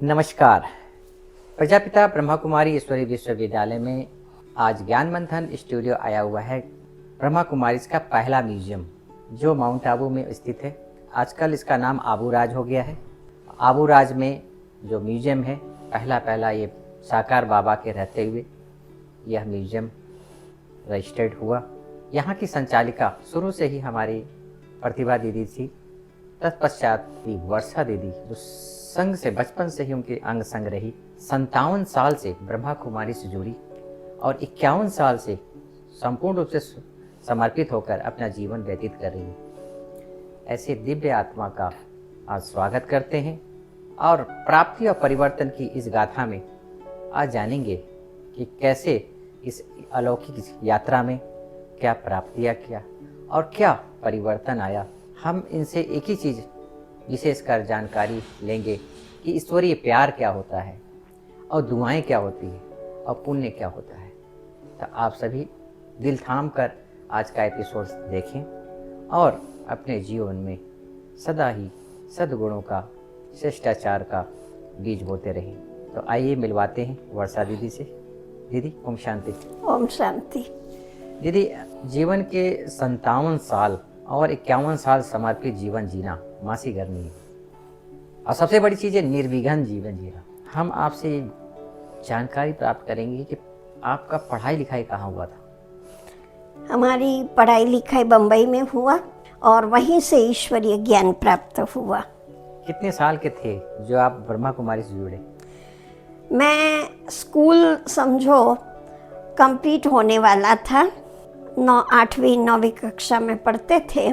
नमस्कार। प्रजापिता ब्रह्मा कुमारी ईश्वरी विश्वविद्यालय में आज ज्ञान मंथन स्टूडियो आया हुआ है। ब्रह्मा कुमारी का पहला म्यूजियम जो माउंट आबू में स्थित है। आजकल इसका नाम आबू राज हो गया है। आबू राज में जो म्यूजियम है, पहला ये साकार बाबा के रहते हुए यह म्यूजियम रजिस्टर्ड हुआ। यहाँ की संचालिका शुरू से ही हमारी प्रतिभा दीदी थी। तत्पश्चात वर्षा दीदी जो संघ से बचपन से ही उनके अंग संग रही, 57 साल से ब्रह्मा कुमारी से जुड़ी और 51 साल से संपूर्ण रूप से समर्पित होकर अपना जीवन व्यतीत कर रही है। ऐसे दिव्य आत्मा का आज स्वागत करते हैं और प्राप्ति और परिवर्तन की इस गाथा में आज जानेंगे कि कैसे इस अलौकिक यात्रा में क्या प्राप्तियाँ किया और क्या परिवर्तन आया। हम इनसे एक ही चीज़ विशेषकर जानकारी लेंगे कि ईश्वरीय प्यार क्या होता है और दुआएं क्या होती है और पुण्य क्या होता है। तो आप सभी दिल थाम कर आज का एपिसोड देखें और अपने जीवन में सदा ही सद्गुणों का, शिष्टाचार का बीज बोते रहें। तो आइए मिलवाते हैं वर्षा दीदी से। दीदी ओम शांति। ओम शांति। दीदी, जीवन के 57 साल और 51 साल समर्पित जीवन जीना मासी करनी है और सबसे बड़ी चीज़ है निर्विघ्न जीवन जीना। हम आपसे जानकारी प्राप्त करेंगे कि आपका पढ़ाई लिखाई कहाँ हुआ था। हमारी पढ़ाई लिखाई बम्बई में हुआ और वहीं से ईश्वरीय ज्ञान प्राप्त हुआ। कितने साल के थे जो आप ब्रह्मा कुमारी से जुड़े? मैं स्कूल समझो कंप्लीट होने वाला था, 8वीं 9वीं कक्षा में पढ़ते थे।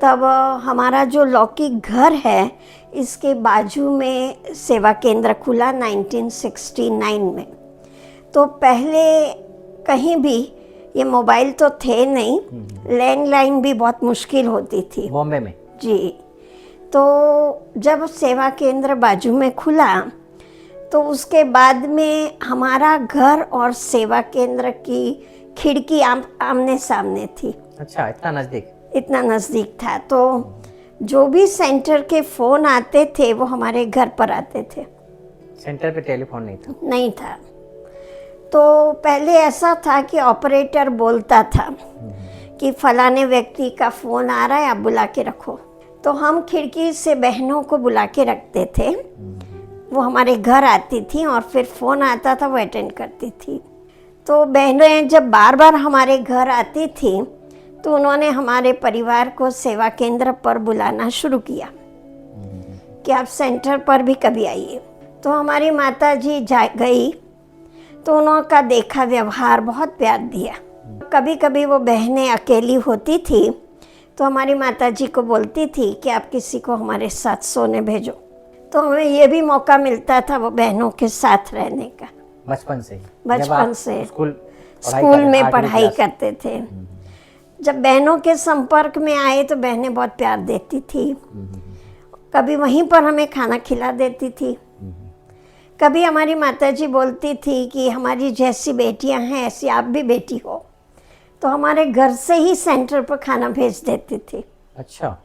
तब हमारा जो लौकिक घर है इसके बाजू में सेवा केंद्र खुला 1969 में। तो पहले कहीं भी ये मोबाइल तो थे नहीं, लैंडलाइन भी बहुत मुश्किल होती थी बॉम्बे में। जी। तो जब सेवा केंद्र बाजू में खुला तो उसके बाद में हमारा घर और सेवा केंद्र की खिड़की आमने सामने थी। अच्छा, इतना नज़दीक? इतना नज़दीक था। तो जो भी सेंटर के फ़ोन आते थे वो हमारे घर पर आते थे। सेंटर पे टेलीफोन नहीं था? नहीं था। तो पहले ऐसा था कि ऑपरेटर बोलता था कि फलाने व्यक्ति का फ़ोन आ रहा है, आप बुला के रखो। तो हम खिड़की से बहनों को बुला के रखते थे। वो हमारे घर आती थी और फिर फ़ोन आता था, वो अटेंड करती थी। तो बहनें जब बार बार हमारे घर आती थी तो उन्होंने हमारे परिवार को सेवा केंद्र पर बुलाना शुरू किया कि आप सेंटर पर भी कभी आइए। तो हमारी माता जी गई तो उनका देखा व्यवहार बहुत प्यार दिया। कभी कभी वो बहनें अकेली होती थी तो हमारी माता जी को बोलती थी कि आप किसी को हमारे साथ सोने भेजो। तो हमें ये भी मौका मिलता था वो बहनों के साथ रहने का। बचपन से ही? बचपन से स्कूल में पढ़ाई करते थे। जब बहनों के संपर्क में आए तो बहनें बहुत प्यार देती थी। कभी वहीं पर हमें खाना खिला देती थी। कभी हमारी माताजी बोलती थी कि हमारी जैसी बेटियां हैं ऐसी आप भी बेटी हो, तो हमारे घर से ही सेंटर पर खाना भेज देती थी। अच्छा।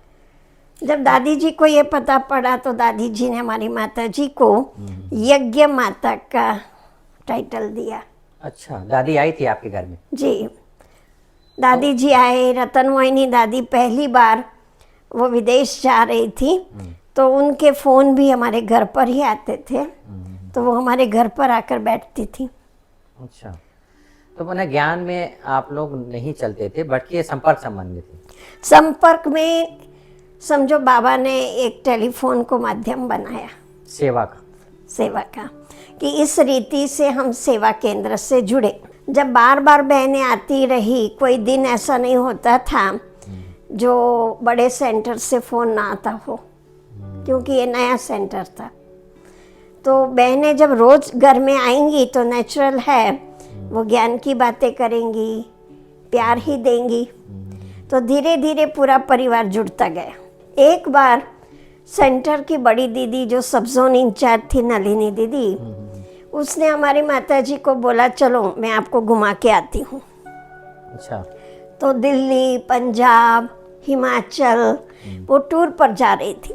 जब दादी जी को ये पता पड़ा तो दादी जी ने हमारी माताजी को यज्ञ माता का टाइटल दिया। अच्छा, दादी आई थी आपके घर में? जी, दादी जी आए। रतन मोहिनी दादी पहली बार वो विदेश जा रही थी तो उनके फ़ोन भी हमारे घर पर ही आते थे। तो वो हमारे घर पर आकर बैठती थी। अच्छा, तो मैंने ज्ञान में आप लोग नहीं चलते थे, बट ये संपर्क संबंध थे। संपर्क में समझो बाबा ने एक टेलीफोन को माध्यम बनाया सेवा का कि इस रीति से हम सेवा केंद्र से जुड़े। जब बार बार बहनें आती रही, कोई दिन ऐसा नहीं होता था जो बड़े सेंटर से फ़ोन ना आता हो, क्योंकि ये नया सेंटर था। तो बहनें जब रोज़ घर में आएंगी तो नेचुरल है वो ज्ञान की बातें करेंगी, प्यार ही देंगी। तो धीरे धीरे पूरा परिवार जुड़ता गया। एक बार सेंटर की बड़ी दीदी जो सब जोन इंचार्ज थी, नलिनी दीदी, उसने हमारी माताजी को बोला चलो मैं आपको घुमा के आती हूँ। अच्छा। तो दिल्ली, पंजाब, हिमाचल वो टूर पर जा रही थी।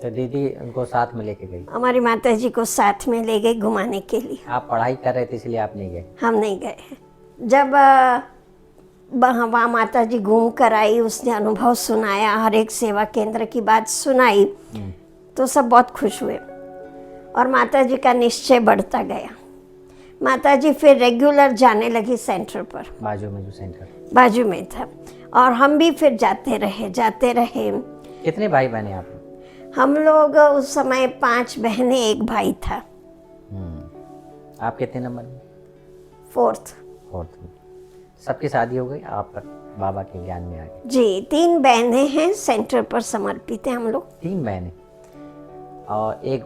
तो दीदी उनको साथ में लेके गई। हमारी माता जी को साथ में ले गई घुमाने के लिए। आप पढ़ाई कर रहे थे इसलिए आप नहीं गए? हम नहीं गए। जब वहाँ माता जी घूम कर आई, उसने अनुभव सुनाया, हर एक सेवा केंद्र की बात सुनाई, तो सब बहुत खुश हुए और माता जी का निश्चय बढ़ता गया। माता जी फिर रेगुलर जाने लगी सेंटर पर, बाजू में जो सेंटर बाजू में था, और हम भी फिर जाते रहे। कितने भाई बहन हैं आप? हम लोग उस समय 5 बहनें 1 भाई था। आप कितने नंबर में? 4th। में। सबकी शादी हो गई, आप बाबा के ज्ञान में आ गए? जी, 3 बहनें हैं, सेंटर पर समर्पित हैं हम लोग। 3 बहनें और एक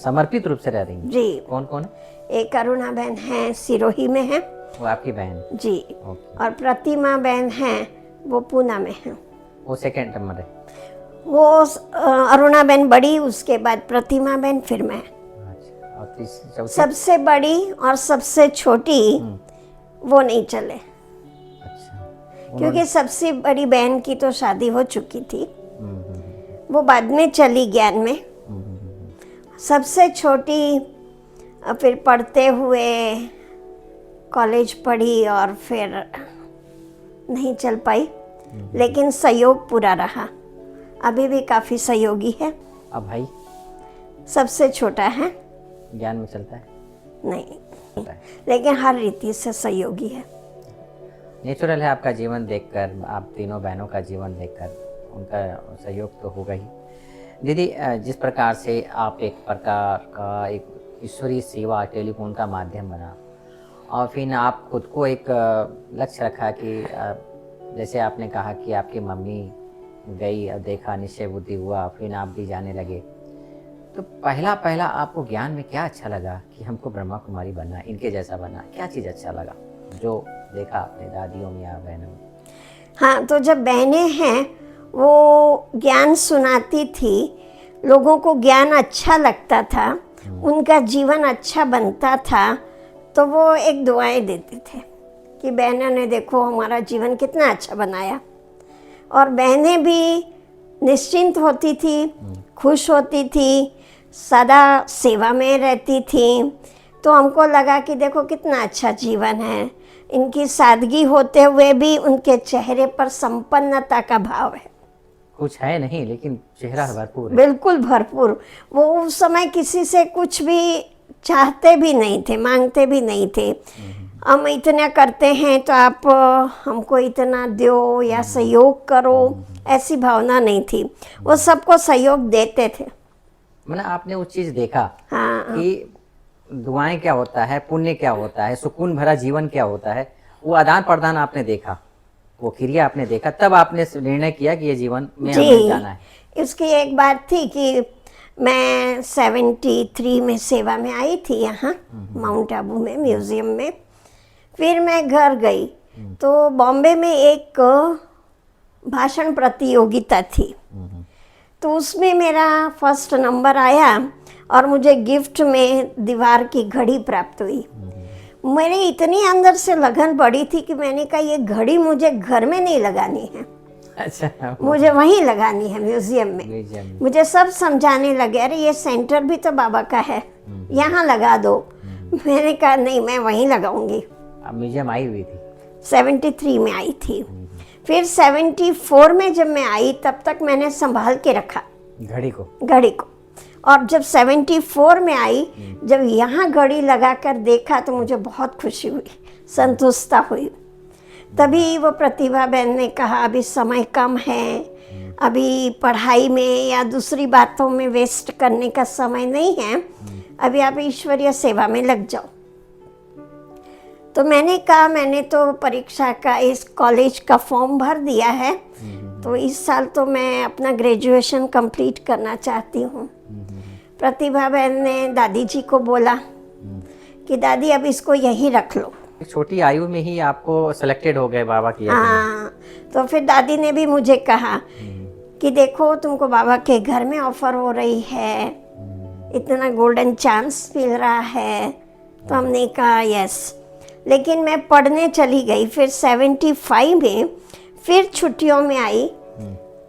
समर्पित रूप से रह रही हैं? जी। कौन कौन है? एक अरुणा बहन है, सिरोही में है। वो आपकी बहन? जी। ओके। और प्रतिमा बहन है, वो पूना में है। वो सेकंड नंबर है? वो अरुणा बहन बड़ी, उसके बाद प्रतिमा बहन, फिर मैं। अच्छा, और चौथी? सबसे बड़ी और सबसे छोटी वो नहीं चले, अच्छा। क्योंकि सबसे बड़ी बहन की तो शादी हो चुकी थी, वो बाद में चली ज्ञान में। सबसे छोटी फिर पढ़ते हुए कॉलेज पढ़ी और फिर नहीं चल पाई, लेकिन सहयोग पूरा रहा, अभी भी काफ़ी सहयोगी है। अब भाई? सबसे छोटा है, ज्ञान में चलता है? नहीं, लेकिन हर रीति से सहयोगी है। नेचुरल है आपका जीवन देखकर, आप तीनों बहनों का जीवन देखकर उनका सहयोग तो होगा ही। दीदी, जिस प्रकार से आप एक प्रकार का एक ईश्वरीय सेवा टेलीफोन का माध्यम बना और फिर आप खुद को एक लक्ष्य रखा कि जैसे आपने कहा कि आपकी मम्मी गई और देखा, निश्चय बुद्धि हुआ, फिर आप भी जाने लगे, तो पहला आपको ज्ञान में क्या अच्छा लगा कि हमको ब्रह्मा कुमारी बनना, इनके जैसा बनना? क्या चीज़ अच्छा लगा जो देखा आपने दादियों में या बहनों में? हाँ, तो जब बहनें हैं वो ज्ञान सुनाती थी, लोगों को ज्ञान अच्छा लगता था, उनका जीवन अच्छा बनता था, तो वो एक दुआएं देते थे कि बहनों ने देखो हमारा जीवन कितना अच्छा बनाया। और बहनें भी निश्चिंत होती थी, खुश होती थी, सदा सेवा में रहती थी। तो हमको लगा कि देखो कितना अच्छा जीवन है, इनकी सादगी होते हुए भी उनके चेहरे पर संपन्नता का भाव है। कुछ है नहीं, लेकिन चेहरा भरपूर है। बिल्कुल भरपूर। वो उस समय किसी से कुछ भी चाहते भी नहीं थे, मांगते भी नहीं थे। हम इतना करते हैं तो आप हमको इतना दो या सहयोग करो, ऐसी भावना नहीं थी। वो सबको सहयोग देते थे। मतलब आपने वो चीज़ देखा हाँ, कि दुआएं क्या होता है, पुण्य क्या होता है, सुकून भरा जीवन क्या होता है, वो आदान प्रदान आपने देखा, वो क्रिया आपने देखा, तब आपने निर्णय किया कि ये जीवन में हमें जाना है। इसकी एक बात थी कि मैं 73 में सेवा में आई थी यहाँ माउंट आबू में म्यूजियम में। फिर मैं घर गई तो बॉम्बे में एक भाषण प्रतियोगिता थी, तो उसमें मेरा फर्स्ट नंबर आया और मुझे गिफ्ट में दीवार की घड़ी प्राप्त हुई। मेरी इतनी अंदर से लगन पड़ी थी कि मैंने कहा ये घड़ी मुझे घर में नहीं लगानी है, अच्छा, मुझे वहीं लगानी है म्यूजियम में। मुझे सब समझाने लगे, अरे ये सेंटर भी तो बाबा का है, यहाँ लगा दो। मैंने कहा नहीं, मैं वहीं लगाऊंगी। म्यूजियम आई हुई थी? 73 में आई थी। फिर 74 में जब मैं आई तब तक मैंने संभाल के रखा घड़ी को। और जब 74 में आई, जब यहाँ घड़ी लगाकर देखा तो मुझे बहुत खुशी हुई, संतुष्टता हुई। तभी वो प्रतिभा बहन ने कहा अभी समय कम है, अभी पढ़ाई में या दूसरी बातों में वेस्ट करने का समय नहीं है, अभी आप ईश्वरीय सेवा में लग जाओ। तो मैंने कहा मैंने तो परीक्षा का इस कॉलेज का फॉर्म भर दिया है, तो इस साल तो मैं अपना ग्रेजुएशन कंप्लीट करना चाहती हूँ। प्रतिभा बहन ने दादी जी को बोला कि दादी अब इसको यहीं रख लो। छोटी आयु में ही आपको सिलेक्टेड हो गए बाबा की? हाँ, तो फिर दादी ने भी मुझे कहा कि देखो तुमको बाबा के घर में ऑफर हो रही है, इतना गोल्डन चांस मिल रहा है। तो हमने कहा यस। लेकिन मैं पढ़ने चली गई। फिर 75 में फिर छुट्टियों में आई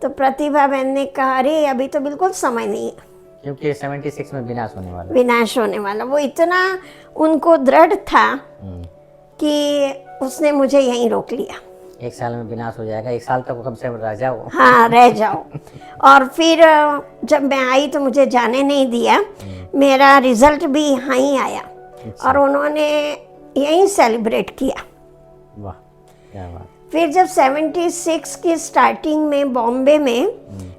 तो प्रतिभा बहन ने कहा अरे अभी तो बिल्कुल समय नहीं है, क्योंकि 76 में विनाश होने वाला। विनाश होने वाला, वो इतना उनको दृढ़ था कि उसने मुझे यहीं रोक लिया। 1 साल में विनाश हो जाएगा, 1 साल तक कम से कम रह जाओ। हाँ, रह जाओ। और फिर जब मैं आई तो मुझे जाने नहीं दिया। मेरा रिजल्ट भी यहाँ ही आया और उन्होंने यहीं सेलिब्रेट किया। वाह, क्या बात। फिर जब 76 की स्टार्टिंग में बॉम्बे में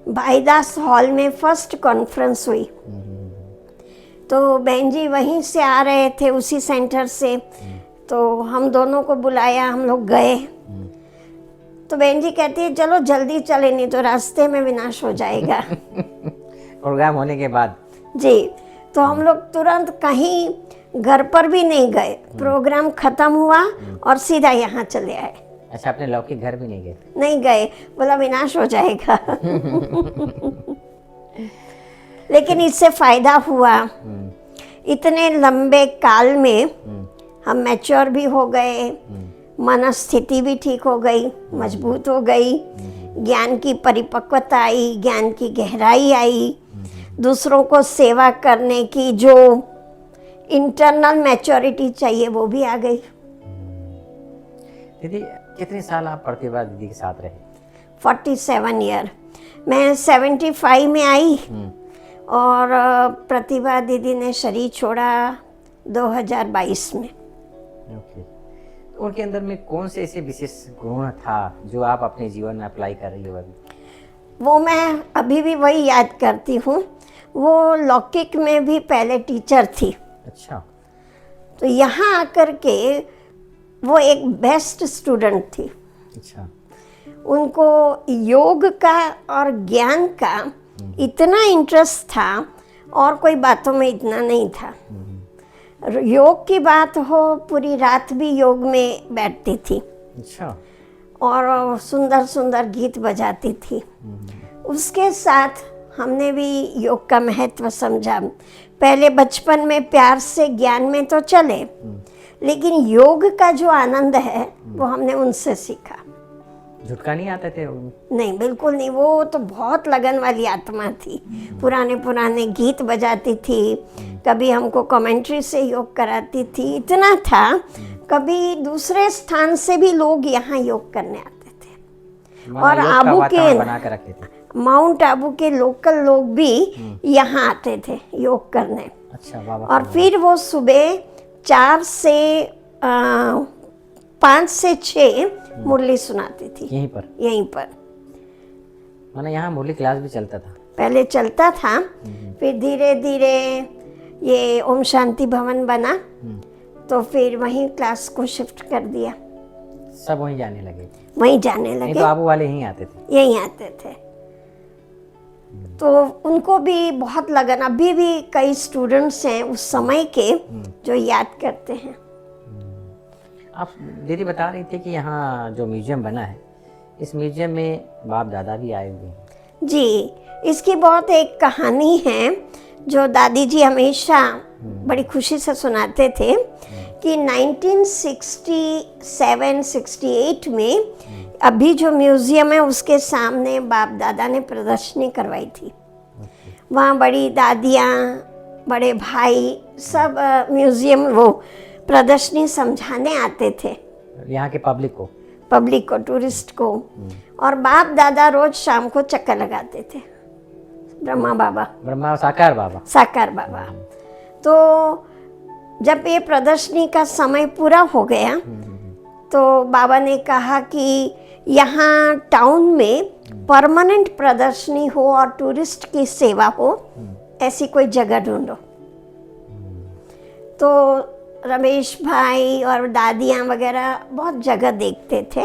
भाईदास हॉल में फर्स्ट कॉन्फ्रेंस हुई, तो बहन जी वहीं से आ रहे थे, उसी सेंटर से, तो हम दोनों को बुलाया, हम लोग गए। तो बहन जी कहती है चलो जल्दी चले, नहीं तो रास्ते में विनाश हो जाएगा। प्रोग्राम होने के बाद जी, तो हम लोग तुरंत कहीं घर पर भी नहीं गए, प्रोग्राम खत्म हुआ और सीधा यहाँ चले आए। अच्छा, अपने लौकिक घर भी नहीं गए? नहीं गए, बोला विनाश हो जाएगा। लेकिन इससे फायदा हुआ, इतने लंबे काल में हम मैच्योर भी हो गए, मनस्थिति भी ठीक हो गई, मजबूत हो गई, ज्ञान की परिपक्वता आई, ज्ञान की गहराई आई, दूसरों को सेवा करने की जो इंटरनल मैच्योरिटी चाहिए वो भी आ गई। दीदी, कितने साल आप प्रतिभा दीदी के साथ रहे? 47 ईयर। मैं 75 में आई और प्रतिभा दीदी ने शरीर छोड़ा 2022 में। ओके। तो उनके अंदर में कौन से ऐसे विशेष गुण था जो आप अपने जीवन में अप्लाई कर रही हो अभी? वो मैं अभी भी वही याद करती हूँ। वो लौकिक में भी पहले टीचर थी। अच्छा। तो यहाँ आकर के वो एक बेस्ट स्टूडेंट थी। अच्छा। उनको योग का और ज्ञान का इतना इंटरेस्ट था और कोई बातों में इतना नहीं था। योग की बात हो, पूरी रात भी योग में बैठती थी। अच्छा। और सुंदर सुंदर गीत बजाती थी। उसके साथ हमने भी योग का महत्व समझा। पहले बचपन में प्यार से ज्ञान में तो चले, लेकिन योग का जो आनंद है वो हमने उनसे सीखा। झुटका नहीं आते थे? नहीं, बिल्कुल नहीं। वो तो बहुत लगन वाली आत्मा थी। पुराने पुराने गीत बजाती थी, कभी हमको कमेंट्री से योग कराती थी। इतना था, कभी दूसरे स्थान से भी लोग यहाँ योग करने आते थे। और आबू के बना कर रखते थे। माउंट आबू के लोकल लोग भी यहाँ आते थे योग करने। अच्छा, वाह। और फिर वो सुबह 4 से 5 से 6 मुरली सुनाती थी यहीं पर। माने यहाँ मुरली क्लास भी चलता था? पहले चलता था, फिर धीरे धीरे ये ओम शांति भवन बना, तो फिर वहीं क्लास को शिफ्ट कर दिया। सब वहीं जाने लगे? वहीं जाने लगे। तो आबू वाले यहीं आते थे? यहीं आते थे। तो उनको भी बहुत लगन। अभी भी कई स्टूडेंट्स हैं उस समय के जो याद करते हैं। आप दीदी बता रही थी कि यहाँ जो म्यूजियम बना है, इस म्यूजियम में बाप दादा भी आए हुए हैं। जी, इसकी बहुत एक कहानी है जो दादी जी हमेशा बड़ी खुशी से सुनाते थे कि 1967-68 में अभी जो म्यूजियम है उसके सामने बाप दादा ने प्रदर्शनी करवाई थी। वहाँ बड़ी दादियाँ, बड़े भाई सब म्यूजियम वो प्रदर्शनी समझाने आते थे यहाँ के पब्लिक को, टूरिस्ट को। और बाप दादा रोज शाम को चक्कर लगाते थे। ब्रह्मा साकार बाबा। तो जब ये प्रदर्शनी का समय पूरा हो गया तो बाबा ने कहा कि यहाँ टाउन में परमानेंट प्रदर्शनी हो और टूरिस्ट की सेवा हो, ऐसी कोई जगह ढूंढो। तो रमेश भाई और दादियाँ वगैरह बहुत जगह देखते थे,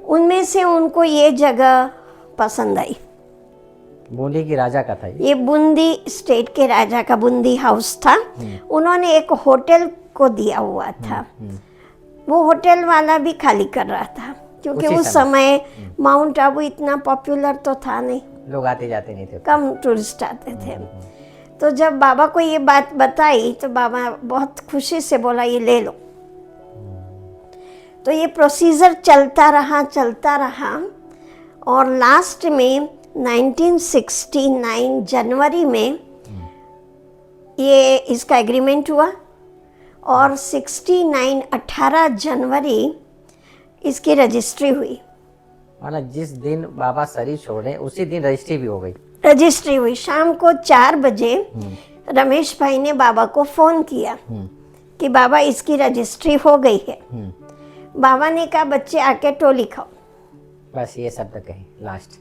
उनमें से उनको ये जगह पसंद आई। बूंदी के राजा का था ये बूंदी स्टेट के राजा का बूंदी हाउस था। उन्होंने एक होटल को दिया हुआ था। वो होटल वाला भी खाली कर रहा था क्योंकि उस समय माउंट आबू इतना पॉपुलर तो था नहीं, लोग आते जाते नहीं थे, कम टूरिस्ट आते थे। तो जब बाबा को ये बात बताई तो बाबा बहुत खुशी से बोला ये ले लो। तो ये प्रोसीजर चलता रहा और लास्ट में 1969 जनवरी में ये इसका एग्रीमेंट हुआ और 18 जनवरी इसकी रजिस्ट्री हुई। मतलब जिस दिन बाबा शरीर छोड़े उसी दिन रजिस्ट्री भी हो गई। रजिस्ट्री हुई। शाम को 4 बजे रमेश भाई ने बाबा को फ़ोन किया कि बाबा इसकी रजिस्ट्री हो गई है। बाबा ने कहा बच्चे आके टोली खाओ, बस ये शब्द कहे लास्ट।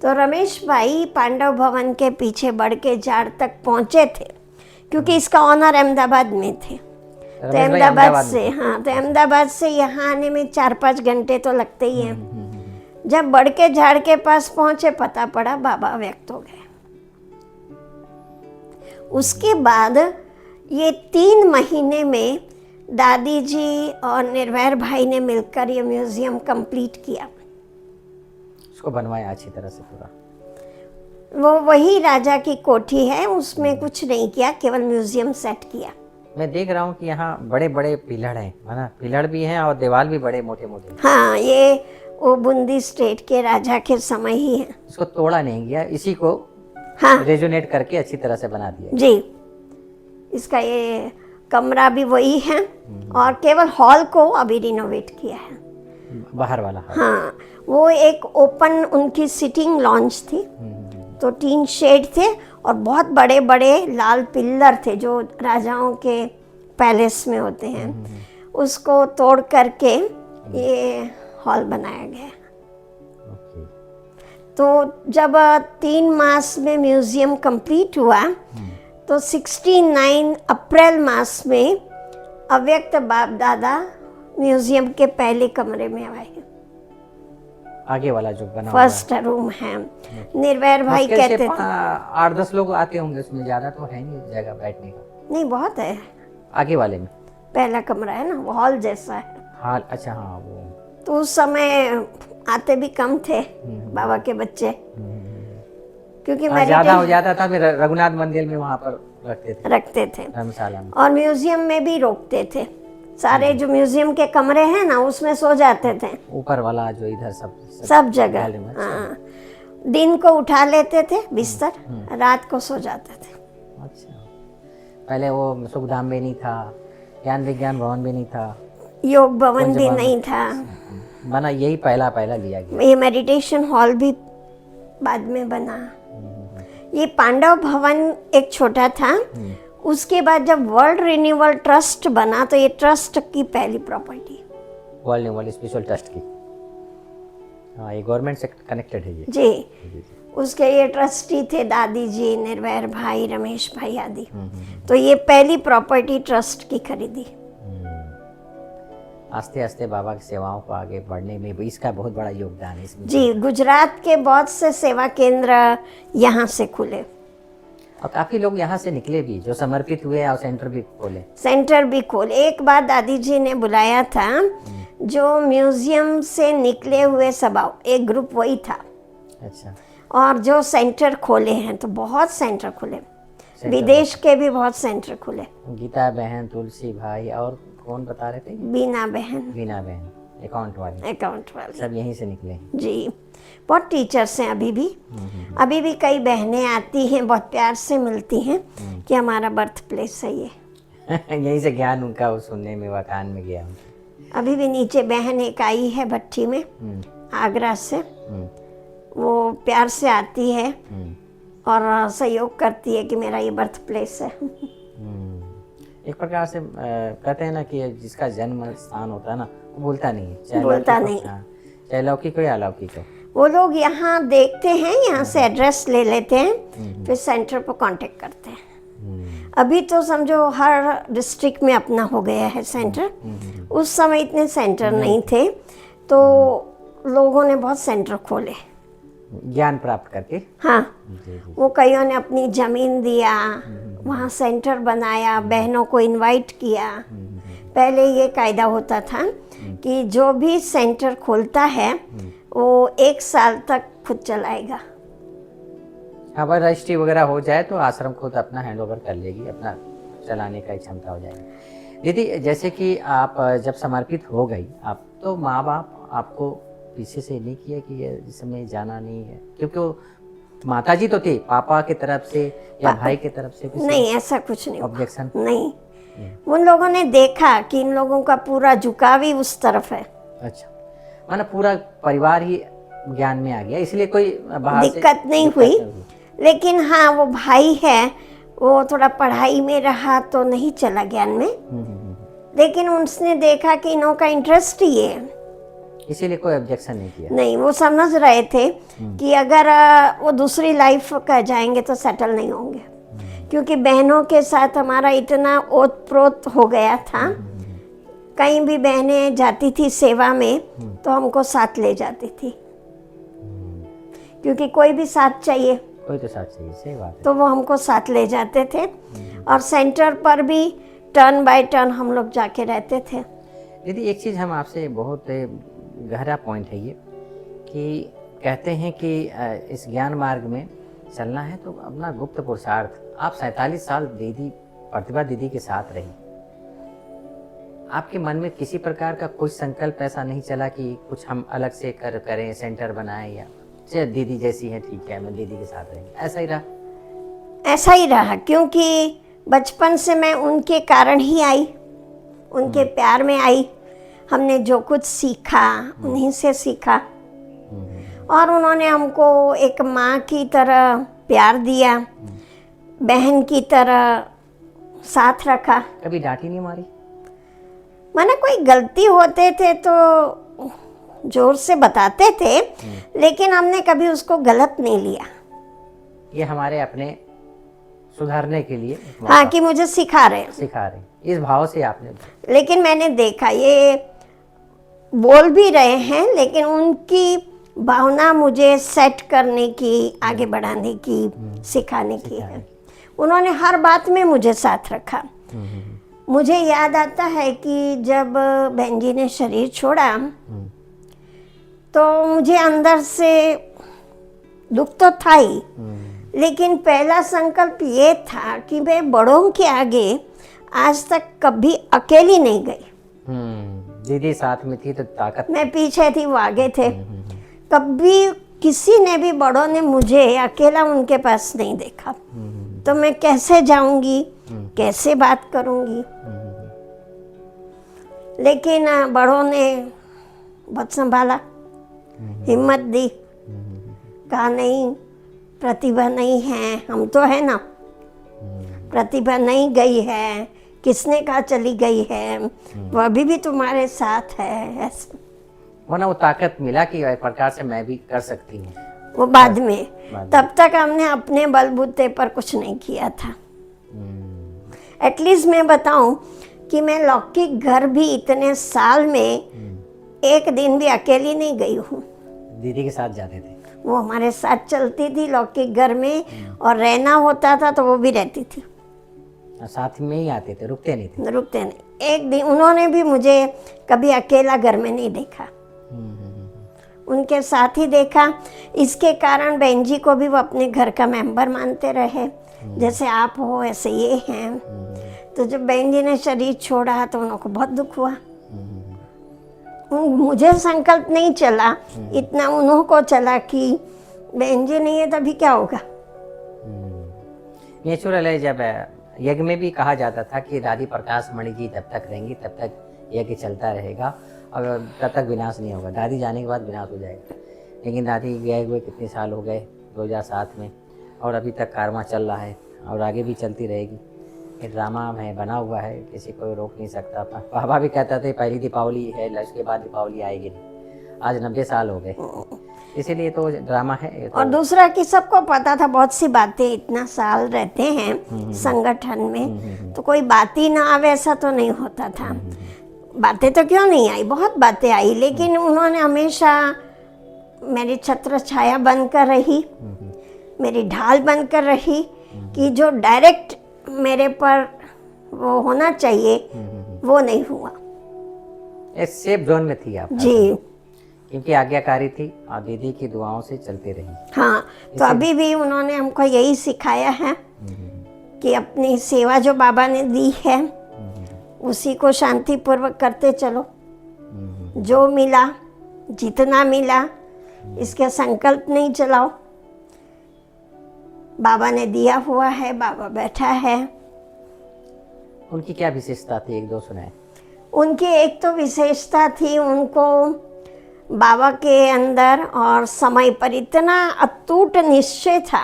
तो रमेश भाई पांडव भवन के पीछे बढ़ के झाड़ तक पहुंचे थे, क्योंकि इसका ऑनर अहमदाबाद में थे। तो अहमदाबाद से, हाँ, तो अहमदाबाद से यहाँ आने में 4-5 घंटे तो लगते ही हैं। जब बढ़ के झाड़ के पास पहुंचे, पता पड़ा बाबा व्यक्त हो गए। उसके बाद ये 3 महीने में दादी जी और निर्भय भाई ने मिलकर ये म्यूजियम कंप्लीट किया। उसको बनवाया अच्छी तरह से पूरा। वो वही राजा की कोठी है, उसमें कुछ नहीं किया, केवल म्यूजियम सेट किया। मैं देख रहा हूँ कि यहाँ बड़े बड़े पिलर हैं, है ना? पिलर भी हैं और दीवार भी बड़े मोटे मोटे। हाँ, ये वो बूंदी स्टेट के राजा के समय ही है। इसको तोड़ा नहीं गया, इसी को हाँ रेजोनेट करके अच्छी तरह से बना दिया। जी, इसका ये कमरा भी वही है और केवल हॉल को अभी रिनोवेट किया है, बाहर वाला हॉल। हाँ, वो एक ओपन उनकी सिटिंग लॉन्च थी, तो 3 शेड थे और बहुत बड़े बड़े लाल पिल्लर थे जो राजाओं के पैलेस में होते हैं। उसको तोड़ करके ये हॉल बनाया गया। तो जब 3 मास में म्यूजियम कंप्लीट हुआ तो 69 अप्रैल मास में अव्यक्त बाप दादा म्यूजियम के पहले कमरे में आए। आगे वाला जो बना हुआ फर्स्ट रूम है। निर्भय भाई कहते थे 8-10 लोग आते होंगे उसमें, ज्यादा तो है नहीं जगह बैठने का। नहीं, बहुत है। आगे वाले में पहला कमरा है ना, वो हॉल जैसा है। हाल, अच्छा, हाँ वो। तो उस समय आते भी कम थे बाबा के बच्चे, क्योंकि ज्यादा हो जाता था, फिर रघुनाथ मंदिर में वहाँ पर रखते थे धर्मशाला में, और म्यूजियम में भी रोकते थे। सारे जो म्यूजियम के कमरे हैं ना, उसमें सो जाते थे। ऊपर वाला जो इधर सब जगह, हाँ। दिन को उठा लेते थे बिस्तर, रात को सो जाते थे। अच्छा, पहले वो सुखधाम भी नहीं था, ज्ञान विज्ञान भवन भी नहीं था, योग भवन भी नहीं था, बना यही पहला लिया गया। ये मेडिटेशन हॉल भी बाद में बना। ये पांडव भवन एक छोटा था। उसके बाद जब वर्ल्ड रिन्यूअल ट्रस्ट बना तो ये ट्रस्ट की पहली property, world renewal spiritual trust की। हाँ, ये गवर्नमेंट से कनेक्टेड है ये। जी। उसके ये ट्रस्टी थे दादी जी, निर्भय भाई, रमेश भाई आदि। तो ये पहली प्रॉपर्टी ट्रस्ट की खरीदी। आस्ते आस्ते बाबा की सेवाओं को आगे बढ़ने में भी इसका बहुत बड़ा योगदान है इसमें। जी, गुजरात के बहुत से सेवा केंद्र यहाँ से खुले और काफी लोग यहाँ से निकले भी, जो समर्पित हुए और सेंटर भी खोले। एक बार दादी जी ने बुलाया था, जो म्यूजियम से निकले हुए सभा, एक ग्रुप वही था। अच्छा। और जो सेंटर खोले हैं, तो बहुत सेंटर खुले, विदेश के भी बहुत सेंटर खुले। गीता बहन, तुलसी भाई, और कौन बता रहे थे? बीना बहन, अकाउंट वाले सब यहीं से निकले। जी, बहुत टीचर्स हैं अभी भी कई बहनें आती हैं, बहुत प्यार से मिलती हैं कि हमारा बर्थ प्लेस है ये। यहीं से ज्ञान उनका वो सुनने में, वो कान में गया। अभी भी नीचे बहन एक आई है भट्टी में, आगरा से, वो प्यार से आती है और सहयोग करती है कि मेरा ये बर्थ प्लेस है। एक प्रकार से कहते हैं ना कि जिसका जन्म स्थान होता है ना, वो भूलता नहीं है, चाहे लौकिक हो या अलौकिक हो। वो लोग यहाँ देखते हैं, यहाँ से एड्रेस ले लेते हैं, फिर सेंटर पर कांटेक्ट करते हैं। अभी तो समझो हर डिस्ट्रिक्ट में अपना हो गया है सेंटर। उस समय इतने सेंटर नहीं थे, तो लोगों ने बहुत सेंटर खोले ज्ञान प्राप्त करके। हाँ, वो कईयों ने अपनी जमीन दिया, वहाँ सेंटर बनाया, बहनों को इनवाइट किया। पहले ये कायदा होता था कि जो भी सेंटर खोलता है वो 1 साल तक खुद चलाएगा। अगर रजिस्ट्री वगैरह हो जाए तो आश्रम खुद अपना हैंड ओवर कर लेगी, अपना चलाने का क्षमता हो जाएगी। दीदी, जैसे कि आप जब समर्पित हो गई, आप तो माँ बाप आपको पीछे से नहीं किया कि ये इसमें जाना नहीं है, क्योंकि वो माता जी तो थी, पापा की तरफ से या भाई की तरफ से नहीं, ऐसा कुछ नहीं हुआ। ऑब्जेक्शन? नहीं, उन लोगों ने देखा कि इन लोगों का पूरा झुकाव ही उस तरफ है। अच्छा, माना पूरा परिवार ही ज्ञान में आ गया, इसलिए कोई बाहर से दिक्कत नहीं हुई। लेकिन हाँ, वो भाई है, वो थोड़ा पढ़ाई में रहा तो नहीं चला ज्ञान में। लेकिन उसने देखा कि इनों का इंटरेस्ट ही है, इसीलिए कोई ऑब्जेक्शन नहीं किया। नहीं, वो समझ रहे थे कि अगर वो दूसरी लाइफ का जाएंगे तो सेटल नहीं होंगे, क्योंकि बहनों के साथ हमारा इतना ओत प्रोत हो गया था। कहीं भी बहनें जाती थी सेवा में तो हमको साथ ले जाती थी, क्योंकि कोई भी साथ चाहिए, कोई तो साथ चाहिए, सही बात है। तो वो हमको साथ ले जाते थे। और सेंटर पर भी टर्न बाय टर्न हम लोग जाके रहते थे। दीदी, एक चीज़ हम आपसे, बहुत गहरा पॉइंट है ये, कि कहते हैं कि इस ज्ञान मार्ग में चलना है तो अपना गुप्त पुरुषार्थ। आप 47 साल दीदी, प्रतिभा दीदी के साथ रही, आपके मन में किसी प्रकार का कोई संकल्प ऐसा नहीं चला कि कुछ हम अलग से करें, सेंटर बनाएं, या चलिए दीदी जैसी है ठीक है, मैं दीदी के साथ रहेंगे, ऐसा ही रहा? ऐसा ही रहा, क्योंकि बचपन से मैं उनके कारण ही आई, उनके प्यार में आई। हमने जो कुछ सीखा उन्हीं से सीखा, और उन्होंने हमको एक माँ की तरह प्यार दिया, बहन की तरह साथ रखा। कभी डांटी नहीं मारी? माने कोई गलती होते थे तो जोर से बताते थे, लेकिन हमने कभी उसको गलत नहीं लिया। ये हमारे अपने सुधारने के लिए हाँ, कि मुझे सिखा रहे, इस भाव से आपने। लेकिन मैंने देखा ये बोल भी रहे हैं, लेकिन उनकी भावना मुझे सेट करने की, आगे बढ़ाने की, सिखाने की है। उन्होंने हर बात में मुझे साथ रखा। मुझे याद आता है कि जब बहन जी ने शरीर छोड़ा तो मुझे अंदर से दुख तो था ही, लेकिन पहला संकल्प ये था कि मैं बड़ों के आगे आज तक कभी अकेली नहीं गई। दीदी साथ में थी तो ताकत, मैं पीछे थी, वो आगे थे। कभी किसी ने भी, बड़ों ने मुझे अकेला उनके पास नहीं देखा। तो मैं कैसे जाऊंगी, कैसे बात करूंगी? लेकिन बड़ों ने बहुत संभाला, हिम्मत दी, कहा नहीं, प्रतिभा नहीं है, हम तो है ना, प्रतिभा नहीं गई है, किसने कहा चली गई है, वो अभी भी तुम्हारे साथ है। ऐसे वरना वो ताकत मिला कि एक प्रकार से मैं भी कर सकती हूँ, वो बाद में। तब तक हमने अपने बलबूते पर कुछ नहीं किया था। एटलीस्ट मैं बताऊं कि मैं लौकिक घर भी इतने साल में एक दिन भी अकेली नहीं गई हूँ। दीदी के साथ जाते थे, वो हमारे साथ चलती थी लौकिक घर में, और रहना होता था तो वो भी रहती थी, साथ में ही आते थे, रुकते नहीं थे। रुकते नहीं। एक दिन उन्होंने भी मुझे कभी अकेला घर में नहीं देखा, उनके साथ ही देखा। इसके कारण बहन जी को भी वो अपने घर का मेंबर मानते रहे, जैसे आप हो ऐसे ये हैं। तो जब बहन जी ने शरीर छोड़ा तो उनको बहुत दुख हुआ। मुझे संकल्प नहीं चला, इतना उन्हों को चला कि बहन जी नहीं है तभी क्या होगा। नेचुरल है। जब यज्ञ में भी कहा जाता था कि दादी प्रकाश मणि जी जब तक रहेंगी तब तक यज्ञ चलता रहेगा और तब तक विनाश नहीं होगा, दादी जाने के बाद विनाश हो जाएगा। लेकिन दादी गए हुए कितने साल हो गए, 2007 में, और अभी तक कारवां चल रहा है और आगे भी चलती रहेगी। ये ड्रामा में बना हुआ है, किसी को रोक नहीं सकता। पापा भी कहता थे पहली दीपावली है, उसके बाद दीपावली आएगी नहीं। आज 90 साल हो गए, इसीलिए तो ड्रामा है। तो और दूसरा कि सबको पता था बहुत सी बातें, इतना साल रहते हैं संगठन में तो कोई बात ही ना आवे ऐसा तो नहीं होता था। बातें तो क्यों नहीं आई, बहुत बातें आई, लेकिन उन्होंने हमेशा मेरी छत्र छाया बनकर रही, मेरी ढाल बनकर रही, कि जो डायरेक्ट मेरे पर वो होना चाहिए वो नहीं हुआ। एक सेफ जोन में थी आप जी, क्योंकि आज्ञाकारी थी और दीदी की दुआओं से चलते रही। हाँ, तो अभी भी उन्होंने हमको यही सिखाया है कि अपनी सेवा जो बाबा ने दी है उसी को शांतिपूर्वक करते चलो। जो मिला, जितना मिला, इसके संकल्प नहीं चलाओ। बाबा ने दिया हुआ है, बाबा बैठा है। उनकी क्या विशेषता थी, एक दो सुनाए। उनकी एक तो विशेषता थी, उनको बाबा के अंदर और समय पर इतना अटूट निश्चय था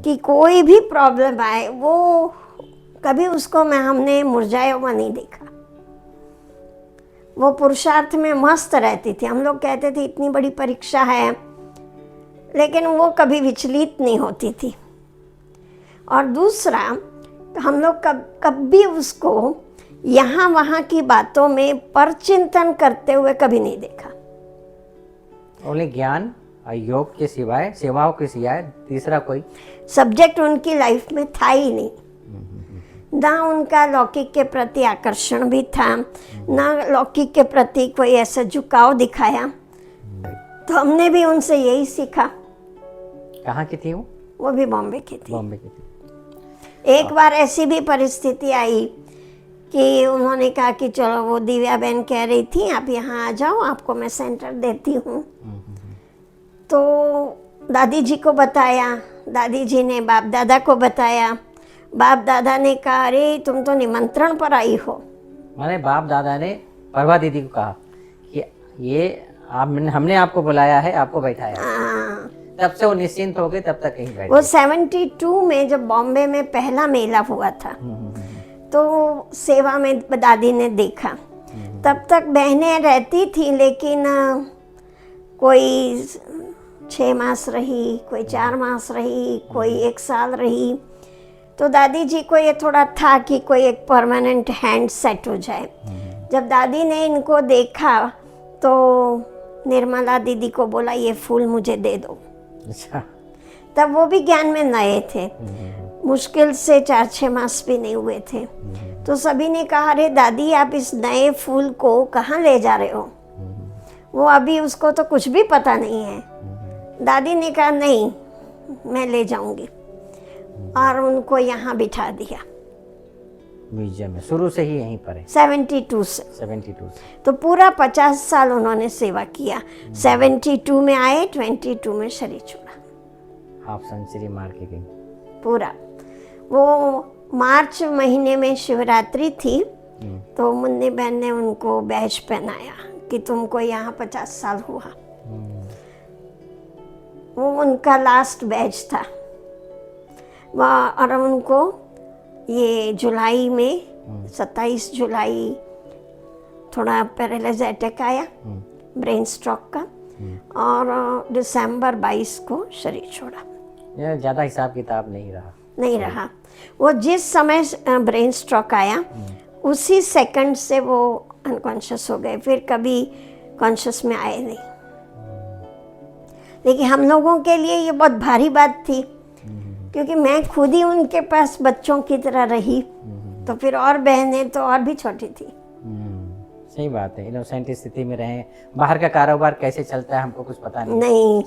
कि कोई भी प्रॉब्लम आए वो कभी उसको हमने मुरझाया हुआ नहीं देखा। वो पुरुषार्थ में मस्त रहती थी। हम लोग कहते थे इतनी बड़ी परीक्षा है, लेकिन वो कभी विचलित नहीं होती थी। और दूसरा, हम लोग कभी उसको यहाँ वहाँ की बातों में परचिंतन करते हुए कभी नहीं देखा। ओनली ज्ञान और योग के सिवाय, सेवाओं के सिवाय तीसरा कोई सब्जेक्ट उनकी लाइफ में था ही नहीं। ना उनका लौकिक के प्रति आकर्षण भी था, ना लौकिक के प्रति कोई ऐसा झुकाव दिखाया। तो हमने भी उनसे यही सीखा। कहाँ की थी वो भी बॉम्बे की थी। बॉम्बे की थी। एक बार ऐसी भी परिस्थिति आई कि उन्होंने कहा कि चलो, वो दिव्या बहन कह रही थी आप यहाँ आ जाओ, आपको मैं सेंटर देती हूँ। तो दादी जी को बताया, दादी जी ने बाप दादा को बताया। बाप दादा ने कहा अरे तुम तो निमंत्रण पर आई हो। माने बाप दादा ने प्रभा दीदी को कहा कि ये हमने आपको बुलाया है, आपको बैठाया। तब से वो निश्चिंत हो गए, तब तक कहीं बैठे। वो 72 में जब बॉम्बे में पहला मेला हुआ था, तो सेवा में दादी ने देखा। तब तक बहनें रहती थी, लेकिन कोई 6 मास रही, कोई 4 मास रही, कोई 1 साल रही। तो दादी जी को ये थोड़ा था कि कोई एक परमानेंट हैंड सेट हो जाए। जब दादी ने इनको देखा तो निर्मला दीदी को बोला ये फूल मुझे दे दो। अच्छा। तब वो भी ज्ञान में नए थे, मुश्किल से 4-6 मास भी नहीं हुए थे। तो सभी ने कहा अरे दादी आप इस नए फूल को कहाँ ले जा रहे हो? वो अभी उसको तो कुछ भी पता नहीं है। दादी ने कहा नहीं, मैं ले जाऊंगी, और उनको यहाँ बिठा दिया म्यूजियम में। शुरू से ही यहीं पर है 72 से। 72 से। तो पूरा 50 साल उन्होंने सेवा किया। 72 में आए, 22 में शरीर छोड़ा। हाफ सेंचुरी मार के गई पूरा। वो मार्च महीने में शिवरात्रि थी, तो मुन्नी बहन ने उनको बैज पहनाया कि तुमको यहाँ 50 साल हुआ। वो उनका लास्ट बैच था। और उनको ये जुलाई में 27 जुलाई थोड़ा पैरालाइज अटैक आया, ब्रेन स्ट्रोक का, और दिसंबर 22 को शरीर छोड़ा। ये ज़्यादा हिसाब किताब नहीं रहा। वो जिस समय ब्रेन स्ट्रोक आया उसी सेकंड से वो अनकॉन्शियस हो गए, फिर कभी कॉन्शियस में आए नहीं। लेकिन हम लोगों के लिए ये बहुत भारी बात थी, क्योंकि मैं खुद ही उनके पास बच्चों की तरह रही, तो फिर और बहनें तो और भी छोटी थी। सही बात है। इनोसेंट स्थिति में रहे, बाहर का कारोबार कैसे चलता है हमको कुछ पता नहीं,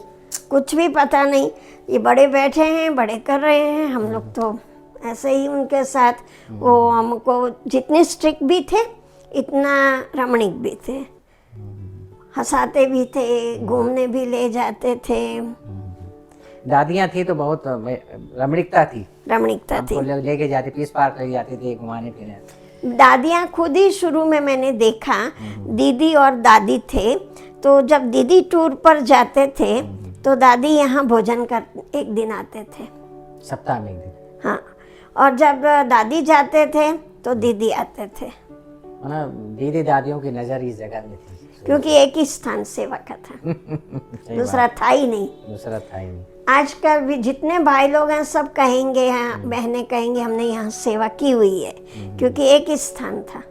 कुछ भी पता नहीं। ये बड़े बैठे हैं, बड़े कर रहे हैं, हम लोग तो ऐसे ही उनके साथ। वो हमको जितने स्ट्रिक्ट भी थे, इतना रमणीक भी थे, हंसाते भी थे, घूमने भी ले जाते थे। दादियाँ थी तो बहुत रमणीकता थी। लेके जाती, पीस पार्क ले जाती थी घुमाने फिरने। दादियाँ खुद ही शुरू में मैंने देखा, दीदी और दादी थे, तो जब दीदी टूर पर जाते थे तो दादी यहाँ भोजन कर एक दिन आते थे, सप्ताह में एक दिन। हाँ, और जब दादी जाते थे तो दीदी आते थे। दीदी दादियों की नज़र इस जगह में थी, क्योंकि एक ही स्थान सेवा का था। दूसरा था ही नहीं। आजकल भी जितने भाई लोग हैं सब कहेंगे, यहाँ बहनें कहेंगे हमने यहाँ सेवा की हुई है, क्योंकि एक ही स्थान था।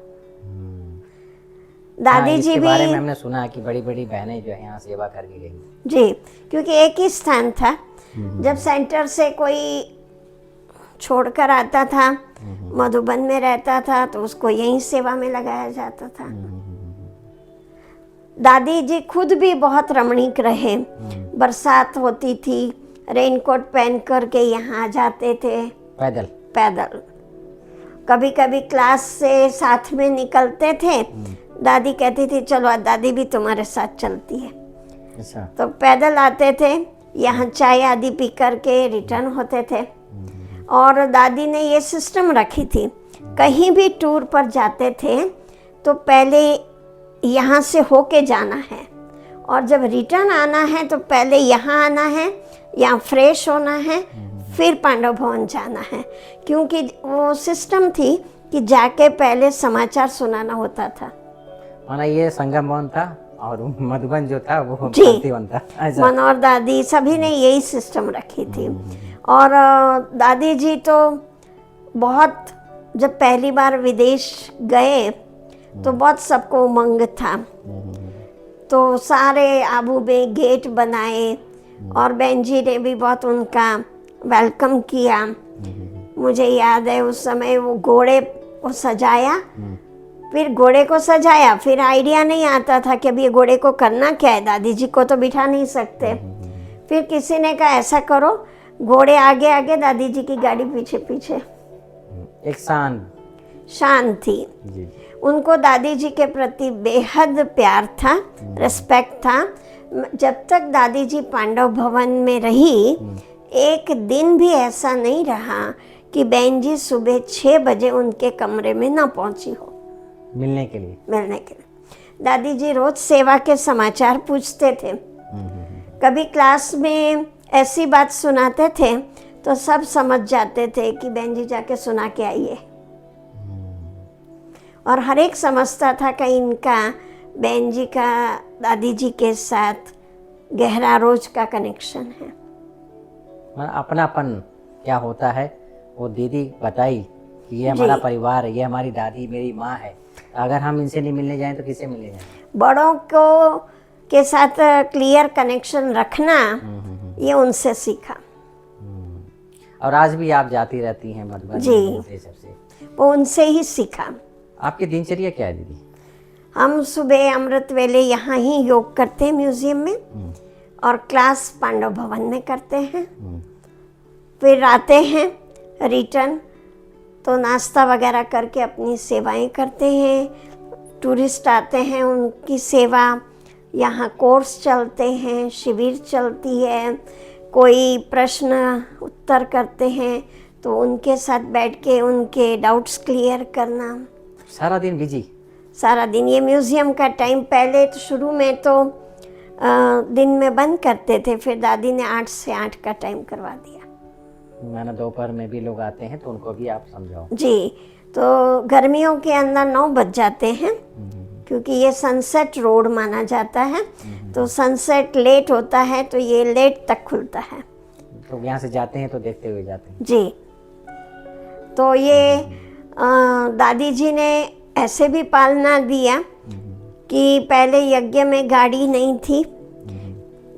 दादी जी भी बारे में हमने सुना कि बड़ी बड़ी बहनें जो है यहाँ सेवा करके गई जी, क्योंकि एक ही स्थान था। जब सेंटर से कोई छोड़कर आता था, मधुबन में रहता था, तो उसको यहीं सेवा में लगाया जाता था। दादी जी खुद भी बहुत रमणीक रहे। बरसात होती थी, रेनकोट पहन करके यहाँ आ जाते थे पैदल। कभी कभी क्लास से साथ में निकलते थे, दादी कहती थी चलो आज दादी भी तुम्हारे साथ चलती है। अच्छा। तो पैदल आते थे, यहाँ चाय आदि पी करके रिटर्न होते थे। और दादी ने ये सिस्टम रखी थी, कहीं भी टूर पर जाते थे तो पहले यहाँ से होके जाना है, और जब रिटर्न आना है तो पहले यहाँ आना है, यहाँ फ्रेश होना है, फिर पांडव भवन जाना है। क्योंकि वो सिस्टम थी कि जाके पहले समाचार सुनाना होता था। माना ये संगम भवन था और मधुबन जो था वो जी। शांति वन था। ऐसा। मन और दादी सभी ने यही सिस्टम रखी थी। और दादी जी तो बहुत, जब पहली बार विदेश गए तो बहुत सबको उमंग था, तो सारे आबू में गेट बनाए और बहन जी ने भी बहुत उनका वेलकम किया। मुझे याद है उस समय वो घोड़े को सजाया, फिर घोड़े को सजाया, फिर आइडिया नहीं आता था कि अब ये घोड़े को करना क्या है, दादी जी को तो बिठा नहीं सकते। फिर किसी ने कहा ऐसा करो, घोड़े आगे आगे, दादी जी की गाड़ी पीछे पीछे। एक शान थी। जी। उनको दादी जी के प्रति बेहद प्यार था, रिस्पेक्ट था। जब तक दादी जी पांडव भवन में रही, एक दिन भी ऐसा नहीं रहा कि बहन जी सुबह 6 बजे उनके कमरे में ना पहुंची हो मिलने के लिए। दादी जी रोज सेवा के समाचार पूछते थे। कभी क्लास में ऐसी बात सुनाते थे तो सब समझ जाते थे कि बहन जी जाके सुना के आइए, और हर एक समझता था कि इनका बहन जी का दादी जी के साथ गहरा रोज का कनेक्शन है। अपनापन क्या होता है वो दीदी बताई कि ये हमारा परिवार है, ये हमारी दादी मेरी माँ है। अगर हम इनसे नहीं मिलने जाएं तो किससे मिलने जाएं? बड़ों को के साथ क्लियर कनेक्शन रखना, ये उनसे सीखा। और आज भी आप जाती रहती हैं मधुबन? जी, सबसे वो उनसे ही सीखा। आपकी दिनचर्या क्या है दीदी? हम सुबह अमृत वेले यहाँ ही योग करते हैं म्यूजियम में, और क्लास पांडव भवन में करते हैं। फिर आते हैं रिटर्न तो नाश्ता वगैरह करके अपनी सेवाएं करते हैं। टूरिस्ट आते हैं, उनकी सेवा, यहाँ कोर्स चलते हैं, शिविर चलती है, कोई प्रश्न उत्तर करते हैं तो उनके साथ बैठ के उनके डाउट्स क्लियर करना। सारा दिन बिजी? सारा दिन। ये म्यूज़ियम का टाइम पहले तो शुरू में तो दिन में बंद करते थे, फिर दादी ने 8 से 8 का टाइम करवा दिया। मैंने दोपहर में भी लोग आते हैं तो उनको भी आप समझाओ। जी, तो गर्मियों के अंदर 9 बज जाते हैं, क्योंकि ये सनसेट रोड माना जाता है, तो सनसेट लेट होता है तो ये लेट तक खुलता है। तो यहाँ से जाते हैं तो देखते हुए जाते हैं। जी, तो ये दादी जी ने ऐसे भी पालना दिया कि पहले यज्ञ में गाड़ी नहीं थी।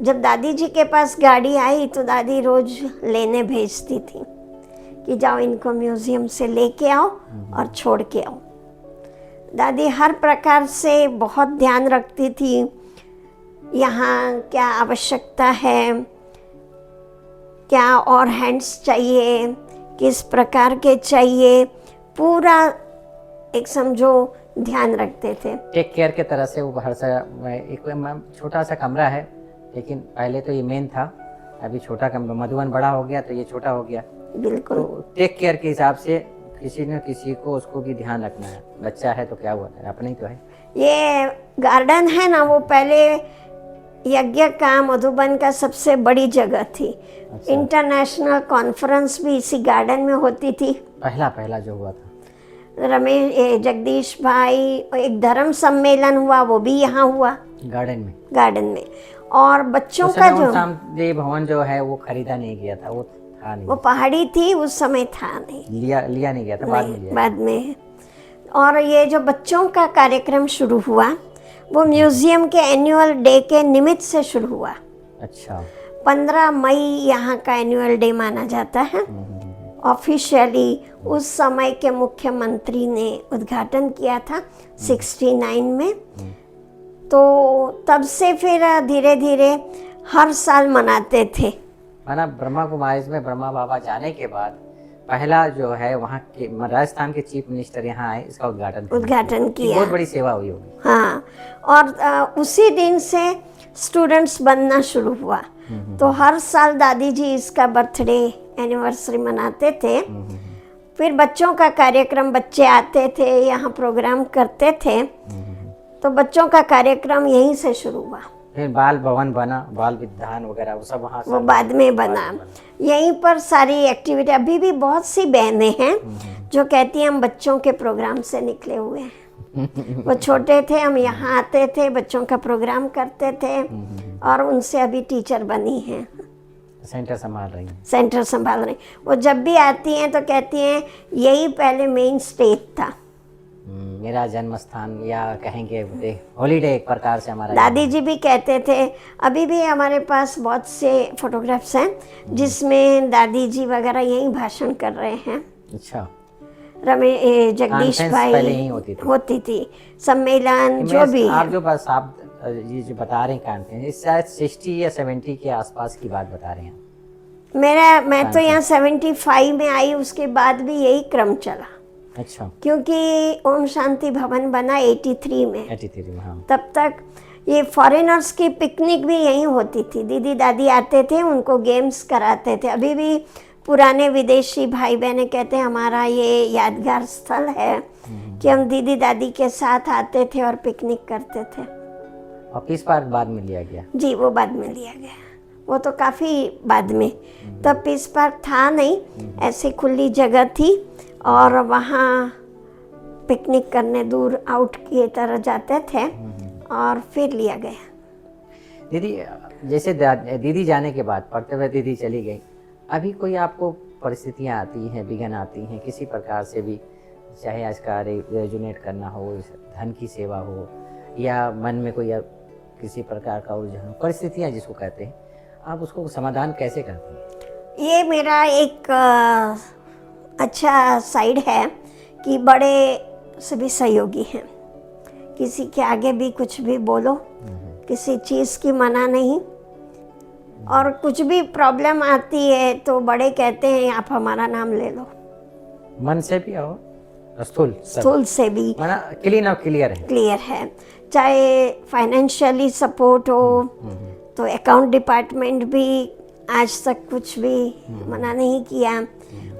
जब दादी जी के पास गाड़ी आई तो दादी रोज लेने भेजती थी कि जाओ इनको म्यूजियम से लेके आओ और छोड़ के आओ। दादी हर प्रकार से बहुत ध्यान रखती थी, यहाँ क्या आवश्यकता है, क्या और हैंड्स चाहिए, किस प्रकार के चाहिए, पूरा एक समझो ध्यान रखते थे। टेक केयर के तरह से वो बाहर से एक छोटा सा कमरा है, लेकिन पहले तो ये मेन था, अभी छोटा कमरा, मधुबन बड़ा हो गया तो ये छोटा हो गया। बिल्कुल। तो टेक केयर के हिसाब से किसी न किसी को उसको भी ध्यान रखना है। बच्चा है तो क्या हुआ है, अपने ही तो है। ये गार्डन है ना, वो पहले यज्ञ का मधुबन का सबसे बड़ी जगह थी। अच्छा। इंटरनेशनल कॉन्फ्रेंस भी इसी गार्डन में होती थी। पहला जो हुआ था रमेश जगदीश भाई, एक धर्म सम्मेलन हुआ, वो भी यहाँ हुआ गार्डन में। और बच्चों का जो देव भवन जो है वो खरीदा नहीं गया था, वो था नहीं, वो पहाड़ी थी उस समय, था नहीं, लिया नहीं गया था, बाद में। और ये जो बच्चों का कार्यक्रम शुरू हुआ वो म्यूजियम के एनुअल डे के निमित्त से शुरू हुआ। अच्छा। 15 मई यहाँ का एनुअल डे माना जाता है ऑफिशियली। उस समय के मुख्यमंत्री ने उद्घाटन किया था 69 में। तो तब से फिर धीरे धीरे हर साल मनाते थे। माना ब्रह्मा कुमारीज में ब्रह्मा बाबा जाने के बाद पहला जो है वहाँ के राजस्थान के चीफ मिनिस्टर यहाँ आए, इसका उद्घाटन किया। बहुत बड़ी सेवा हुई होगी। हाँ, और उसी दिन से स्टूडेंट्स बनना शुरू हुआ। तो हर साल दादी जी इसका बर्थडे एनिवर्सरी मनाते थे। फिर बच्चों का कार्यक्रम, बच्चे आते थे यहाँ प्रोग्राम करते थे, तो बच्चों का कार्यक्रम यहीं से शुरू हुआ। फिर बाल भवन बना, बाल विद्यान वगैरह वो सब वहाँ वो बाद में बना। यहीं पर सारी एक्टिविटी, अभी भी बहुत सी बहनें हैं जो कहती हैं हम बच्चों के प्रोग्राम से निकले हुए हैं। वो छोटे थे, हम यहाँ आते थे, बच्चों का प्रोग्राम करते थे और उनसे अभी टीचर बनी हैं, सेंटर संभाल रही हैं। सेंटर संभाल रही। वो जब भी आती हैं तो कहती हैं यही पहले मेन स्टेज था, मेरा जन्म स्थान, या कहेंगे हॉलीडे एक प्रकार से हमारा। दादी जी भी कहते थे, अभी भी हमारे पास बहुत से फोटोग्राफ्स हैं जिसमें दादी जी वगैरह यही भाषण कर रहे हैं। अच्छा, जगदीश कॉन्फ्रेंस भाई पहले ही होती थी। सम्मेलन जो भी आप है। जो बस आप ये जो बता रहे हैं कॉन्फ्रेंस, इस शायद 60 या 70 के आसपास की बात बता रहे हैं। मैं तो यहाँ 75 में आई, उसके बाद भी यही क्रम चला। अच्छा, क्योंकि ओम शांति भवन बना 83 में, 83 में, हाँ। तब तक ये फॉरेनर्स की पिकनिक भी यहीं होती थी। दीदी दादी आते थे, उनको गेम्स कराते थे। अभी भी पुराने विदेशी भाई बहनें कहते हैं हमारा ये यादगार स्थल है कि हम दीदी दादी के साथ आते थे और पिकनिक करते थे। और पीस पार्क बाद में लिया गया। जी, वो बाद में लिया गया, वो तो काफ़ी बाद में। तब पीस पार्क था नहीं, ऐसे खुली जगह थी और वहाँ पिकनिक करने दूर आउट की तरह जाते थे और फिर लिया गया। दीदी, जैसे दीदी जाने के बाद पढ़ते हुए दीदी चली गई, अभी कोई आपको परिस्थितियाँ आती हैं, विघ्न आती हैं किसी प्रकार से भी, चाहे आज का रेजुनेट करना हो, धन की सेवा हो, या मन में कोई किसी प्रकार का उलझन हो, परिस्थितियाँ जिसको कहते हैं, आप उसको समाधान कैसे करते हैं? ये मेरा एक अच्छा साइड है कि बड़े सभी सहयोगी हैं। किसी के आगे भी कुछ भी बोलो, किसी चीज़ की मना नहीं, और कुछ भी प्रॉब्लम आती है तो बड़े कहते हैं आप हमारा नाम ले लो। मन से भी हो, स्थूल से भी क्लीन और क्लियर है। चाहे फाइनेंशियली सपोर्ट हो तो अकाउंट डिपार्टमेंट भी आज तक कुछ भी मना नहीं किया,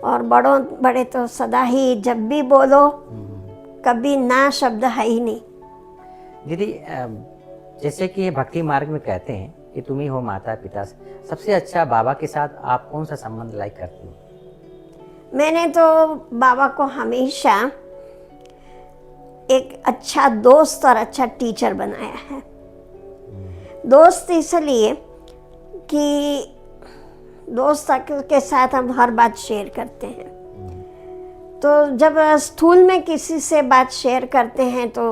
और बड़े तो सदा ही जब भी बोलो कभी ना शब्द है ही नहीं। दीदी, जैसे कि भक्ति मार्ग में कहते हैं कि तुम ही हो माता पिता, सबसे अच्छा बाबा के साथ आप कौन सा संबंध लाइक करती हो? मैंने तो बाबा को हमेशा एक अच्छा दोस्त और अच्छा टीचर बनाया है। दोस्त इसलिए कि दोस्त के साथ हम हर बात शेयर करते हैं, तो जब स्थूल में किसी से बात शेयर करते हैं तो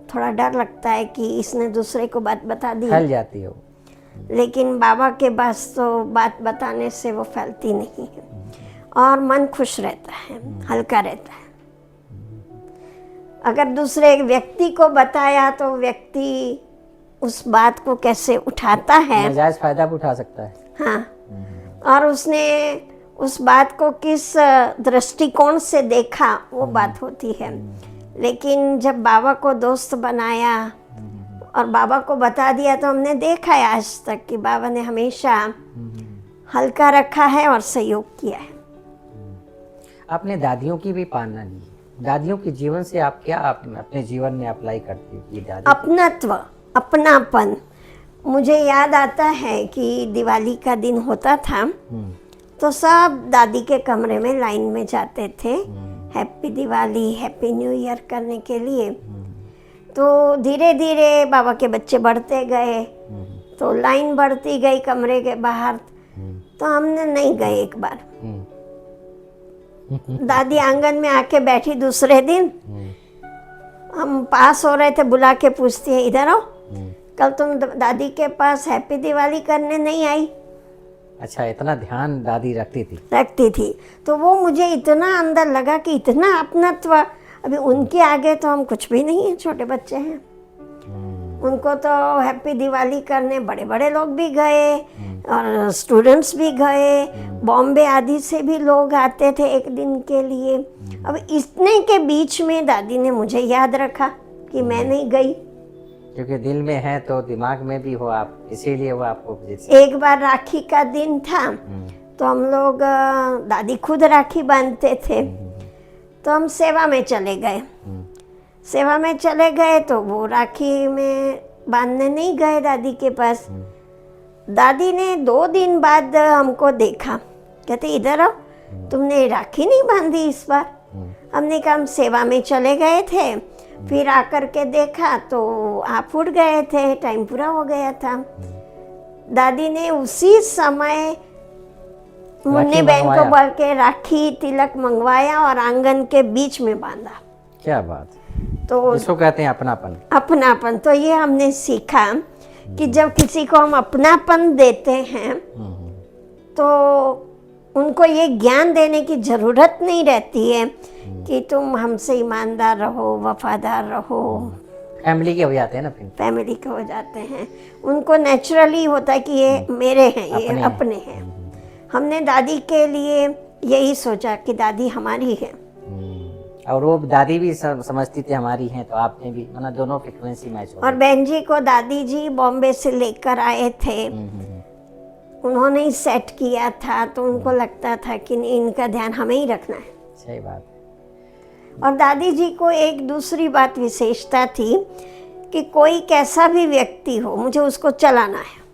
थोड़ा डर लगता है कि इसने दूसरे को बात बता दी, फैल जाती हो। लेकिन बाबा के पास तो बात बताने से वो फैलती नहीं है और मन खुश रहता है, हल्का रहता है। अगर दूसरे व्यक्ति को बताया तो व्यक्ति उस बात को कैसे उठाता है, नाजायज फायदा भी उठा सकता है। हाँ, और उसने उस बात को किस दृष्टिकोण से देखा वो बात होती है। लेकिन जब बाबा को दोस्त बनाया और बाबा को बता दिया तो हमने देखा है आज तक कि बाबा ने हमेशा हल्का रखा है और सहयोग किया है। आपने दादियों की भी पालना ली, दादियों के जीवन से आप क्या अपने जीवन में अप्लाई करती हो? ये दादी अपनत्व, अपनापन। मुझे याद आता है कि दिवाली का दिन होता था तो सब दादी के कमरे में लाइन में जाते थे happy Diwali, happy new year करने के लिए। तो धीरे धीरे बाबा के बच्चे बढ़ते गए तो लाइन बढ़ती गई कमरे के बाहर, तो हमने नहीं गए। एक बार दादी आंगन में आके बैठी, दूसरे दिन हम पास हो रहे थे, बुला के पूछती है इधर आओ, कल तुम दादी के पास हैप्पी दिवाली करने नहीं आई? अच्छा, इतना ध्यान दादी रखती थी। तो वो मुझे इतना अंदर लगा कि इतना अपनत्व, अभी उनके आगे तो हम कुछ भी नहीं है, छोटे बच्चे हैं। उनको तो हैप्पी दिवाली करने बड़े बड़े लोग भी गए और स्टूडेंट्स भी गए, बॉम्बे आदि से भी लोग आते थे एक दिन के लिए। अब इतने के बीच में दादी ने मुझे याद रखा कि मैं नहीं गई, क्योंकि दिल में है तो दिमाग में भी हो आप, इसीलिए वो आपको। एक बार राखी का दिन था तो हम लोग दादी खुद राखी बांधते थे, तो हम सेवा में चले गए। सेवा में चले गए तो वो राखी में बांधने नहीं गए दादी के पास। दादी ने 2 दिन बाद हमको देखा, कहते इधर आओ, तुमने राखी नहीं बांधी इस बार। हमने कहा हम सेवा में चले गए थे, फिर आकर के देखा तो आप उठ गए थे, टाइम पूरा हो गया था। दादी ने उसी समय मुन्नी बहन को बोल के राखी तिलक मंगवाया और आंगन के बीच में बांधा। क्या बात, तो इसको कहते हैं अपनापन। अपनापन। तो ये हमने सीखा कि जब किसी को हम अपनापन देते हैं तो उनको ये ज्ञान देने की ज़रूरत नहीं रहती है कि तुम हमसे ईमानदार रहो, वफादार रहो। फैमिली के हो जाते हैं ना, फिर फैमिली के हो जाते हैं, उनको नेचुरली होता है कि ये मेरे हैं, ये अपने हैं। हमने दादी के लिए यही सोचा कि दादी हमारी है, और वो दादी भी समझती थी हमारी हैं, तो आपने भी, मतलब दोनों फ्रिक्वेंसी मैच हो और बहन जी को दादी जी बॉम्बे से लेकर आए थे, उन्होंने ही सेट किया था, तो उनको लगता था कि नहीं, इनका ध्यान हमें ही रखना है। सही बात। और दादी जी को एक दूसरी बात विशेषता थी कि कोई कैसा भी व्यक्ति हो, मुझे उसको चलाना है।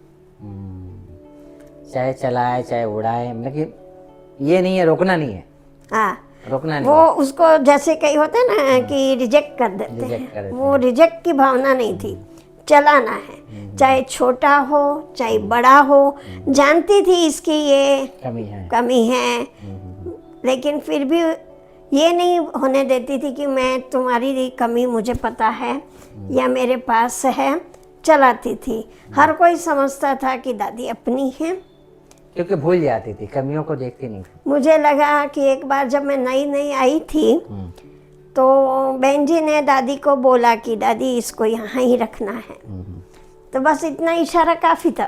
चाहे चलाए चाहे उड़ाए, मतलब कि ये नहीं है, रोकना नहीं है। हाँ, रोकना नहीं वो है। उसको जैसे कई होते हैं ना कि रिजेक्ट कर देते हैं, वो रिजेक्ट की भावना नहीं थी, चलाना है, चाहे छोटा हो चाहे बड़ा हो। जानती थी इसकी ये कमी है, लेकिन फिर भी ये नहीं होने देती थी कि मैं तुम्हारी कमी मुझे पता है या मेरे पास है, चलाती थी। हर कोई समझता था कि दादी अपनी है, क्योंकि भूल जाती थी, कमियों को देखती नहीं थी। मुझे लगा कि एक बार जब मैं नई नई आई थी तो बहन जी ने दादी को बोला कि दादी इसको यहाँ ही रखना है, तो बस इतना इशारा काफ़ी था।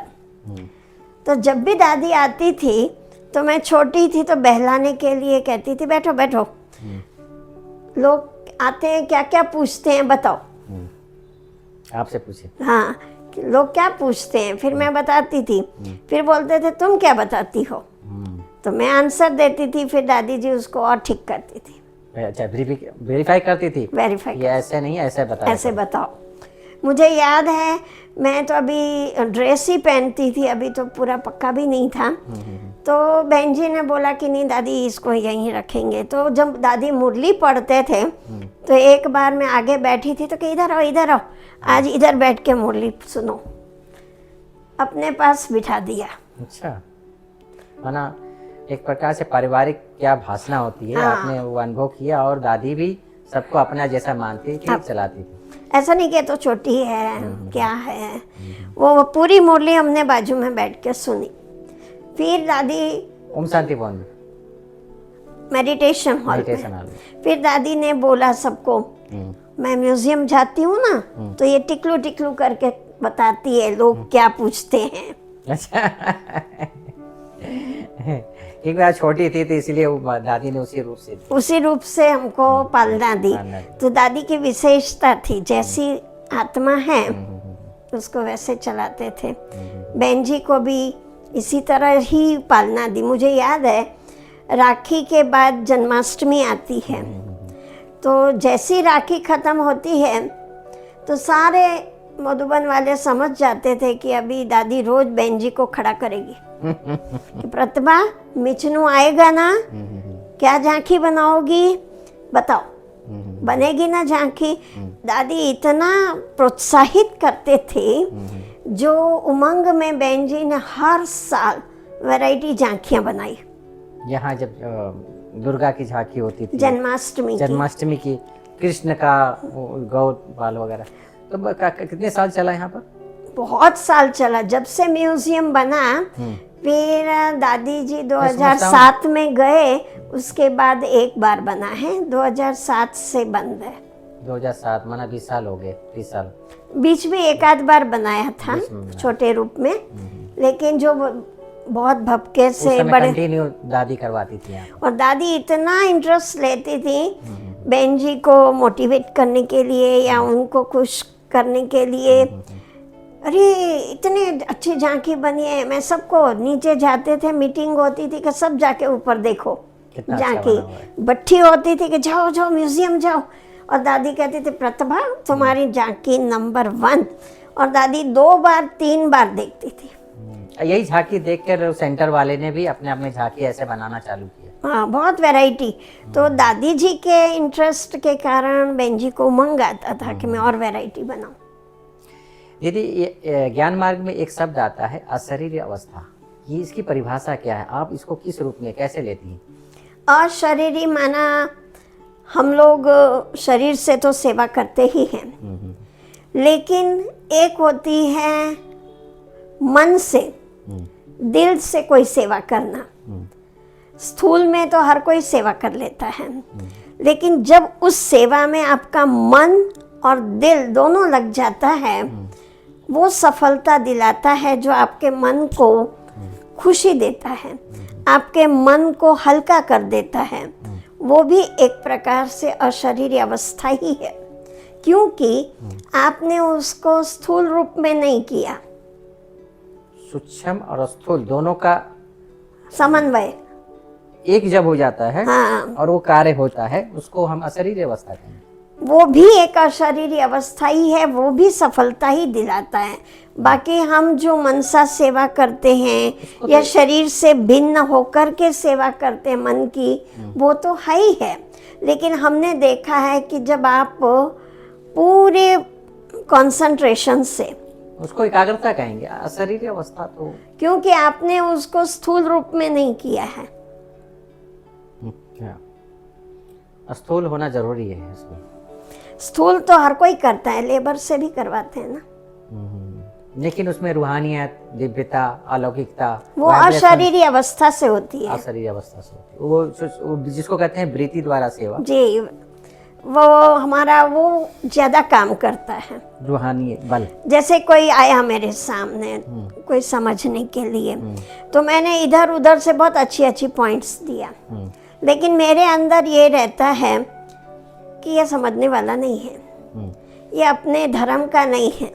तो जब भी दादी आती थी तो मैं छोटी थी तो बहलाने के लिए कहती थी बैठो बैठो, लोग आते हैं क्या क्या पूछते हैं बताओ। आपसे पूछे। हाँ, लोग क्या पूछते हैं, फिर मैं बताती थी, फिर बोलते थे तुम क्या बताती हो, तो मैं आंसर देती थी, फिर दादी जी उसको और ठीक करती थी। अच्छा, वेरीफाई करती थी। वेरीफाई, ये ऐसे नहीं, ऐसे बताओ, ऐसे बताओ। मुझे याद है, मैं तो अभी ड्रेस ही पहनती थी, अभी तो पूरा पक्का भी नहीं था। तो बहन जी ने बोला कि नहीं दादी इसको यहीं रखेंगे। तो जब दादी मुरली पढ़ते थे तो एक बार मैं आगे बैठी थी तो कि इधर आओ इधर आओ, आज इधर बैठ के मुरली सुनो, अपने पास बिठा दिया। अच्छा, माना एक प्रकार से पारिवारिक क्या भाषा होती है। हाँ। आपने वो अनुभव किया, और दादी भी सबको अपना जैसा मानती थी, चलाती थी। ऐसा नहीं कि तो छोटी है क्या है, वो पूरी मुरली हमने बाजू में बैठ के सुनी। फिर दादी ओम शांति भवन मेडिटेशन हॉल में, फिर दादी ने बोला सबको, मैं म्यूजियम जाती हूँ ना तो ये टिकलू टिकलू करके बताती है लोग क्या पूछते हैं। अच्छा। एक बार छोटी थी तो इसलिए वो दादी ने उसी रूप से हमको पालना दी। तो दादी की विशेषता थी, जैसी आत्मा है उसको वैसे चलाते थे। बहन जी को भी इसी तरह ही पालना दी। मुझे याद है राखी के बाद जन्माष्टमी आती है, तो जैसी राखी ख़त्म होती है तो सारे मधुबन वाले समझ जाते थे कि अभी दादी रोज बहन जी को खड़ा करेगी कि प्रतिभा मिचनू आएगा ना, क्या झांकी बनाओगी बताओ, बनेगी ना झांकी। दादी इतना प्रोत्साहित करते थे, जो उमंग में बहन जी ने हर साल वैरायटी झांकियाँ बनाई। यहाँ जब दुर्गा की झांकी होती थी, जन्माष्टमी की, कृष्ण का गौ बाल वगैरह, तो कितने साल चला यहाँ पर? बहुत साल चला, जब से म्यूजियम बना। फिर दादी जी 2007 में गए, उसके बाद एक बार बना है, 2007 से बंद है। 2007 माना 20 साल हो गए, 30 साल। बीच में एक आध बार बनाया था छोटे रूप में, लेकिन जो बहुत भपके से बड़े कंटिन्यू दादी करवाती थी यहाँ। और दादी इतना इंटरेस्ट लेती थी बहन जी को मोटिवेट करने के लिए या उनको खुश करने के लिए। अरे इतनी अच्छी झांकी बनी है, मैं सबको, नीचे जाते थे मीटिंग होती थी कि सब जाके ऊपर देखो कितना अच्छा झांकी, बना हुआ है। भट्ठी होती थी कि जाओ जाओ म्यूजियम जाओ, और दादी कहती थी प्रतिभा तुम्हारी झांकी नंबर 1, और दादी 2 बार 3 बार देखती थी। यही झांकी देखकर सेंटर वाले ने भी अपने अपने झांकी ऐसे बनाना चालू किया। हाँ, बहुत वैरायटी। तो दादी जी के इंटरेस्ट के कारण बहन जी को उमंग आता था कि मैं और वैरायटी बनाऊं। दीदी, ये ज्ञान मार्ग में एक शब्द आता है अशरीरी अवस्था, ये इसकी परिभाषा क्या है? आप इसको किस रूप में कैसे लेती हैं? अशरीरी माना हम लोग शरीर से तो सेवा करते ही हैं, लेकिन एक होती है मन से, दिल से कोई सेवा करना। स्थूल में तो हर कोई सेवा कर लेता है, लेकिन जब उस सेवा में आपका मन और दिल दोनों लग जाता है, वो सफलता दिलाता है, जो आपके मन को खुशी देता है, आपके मन को हल्का कर देता है। वो भी एक प्रकार से अशरीरी अवस्था ही है, क्योंकि आपने उसको स्थूल रूप में नहीं किया। सूक्ष्म और स्थूल दोनों का समन्वय, एक जब हो जाता है हाँ, और वो कार्य होता है, उसको हम अशरीरी अवस्था कहेंगे। वो भी एक अशरीरी अवस्था ही है, वो भी सफलता ही दिलाता है। बाकी हम जो मनसा सेवा करते हैं या शरीर से भिन्न होकर के सेवा करते हैं मन की, वो तो है ही है। लेकिन हमने देखा है कि जब आप पूरे कंसंट्रेशन से, उसको एकाग्रता कहेंगे। अशरीरी अवस्था तो क्योंकि आपने उसको स्थूल रूप में नहीं किया है। स्थूल होना जरूरी है इसमें। स्थूल तो हर कोई करता है, लेबर से भी करवाते हैं ना, लेकिन उसमें रूहानियत, दिव्यता, अलौकिकता वो अशरीरी अवस्था से होती है। अशरीरी अवस्था से होती है। वो जिसको कहते हैं वृत्ति द्वारा सेवा, जी, वो हमारा वो ज्यादा काम करता है। रूहानी बल। जैसे कोई आया मेरे सामने कोई समझने के लिए, तो मैंने इधर उधर से बहुत अच्छी अच्छी पॉइंट्स दिया, लेकिन मेरे अंदर ये रहता है कि ये समझने वाला नहीं है, ये अपने धर्म का नहीं है।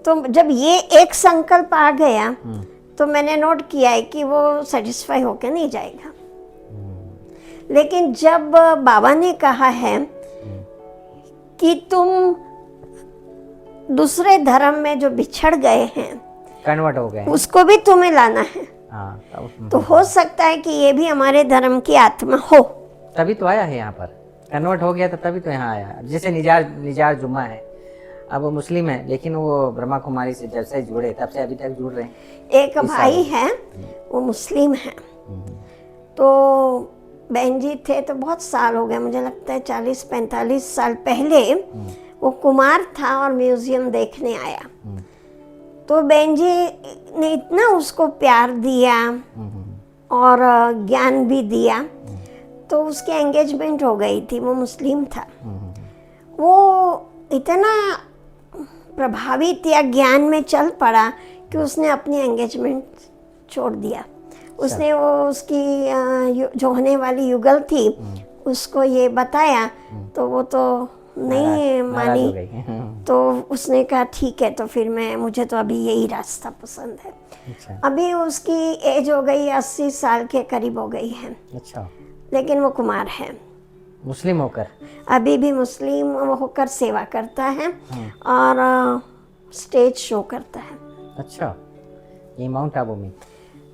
तो जब ये एक संकल्प आ गया, तो मैंने नोट किया है कि वो सेटिस्फाई होके नहीं जाएगा। लेकिन जब बाबा ने कहा है कि तुम दूसरे धर्म में जो बिछड़ गए हैं, कन्वर्ट हो गए, उसको भी तुम्हें लाना है। तो हो सकता है कि ये भी हमारे धर्म की आत्मा हो, तभी तो आया है यहाँ पर। कन्वर्ट हो गया तो तभी तो यहाँ आया। जैसे निजार जुम्मा है, अब वो मुस्लिम है, लेकिन वो ब्रह्मा कुमारी से जब से जुड़े तब से अभी तक जुड़ रहे हैं। एक भाई है, वो मुस्लिम है, तो बहन जी थे, तो बहुत साल हो गए, मुझे लगता है 40-45 साल पहले वो कुमार था और म्यूजियम देखने आया। तो बहन जी ने इतना उसको प्यार दिया और ज्ञान भी दिया, तो उसकी एंगेजमेंट हो गई थी। वो मुस्लिम था, वो इतना प्रभावित या ज्ञान में चल पड़ा कि उसने अपनी एंगेजमेंट छोड़ दिया। उसने वो उसकी जो होने वाली युगल थी उसको ये बताया, तो वो तो नहीं मानी। तो उसने कहा ठीक है, तो फिर मुझे तो अभी यही रास्ता पसंद है। अच्छा। अभी उसकी एज हो गई 80 साल के करीब हो गई है। अच्छा। लेकिन वो कुमार है, मुस्लिम होकर अभी भी मुस्लिम होकर सेवा करता है और स्टेज शो करता है। अच्छा, ये माउंट आबू में?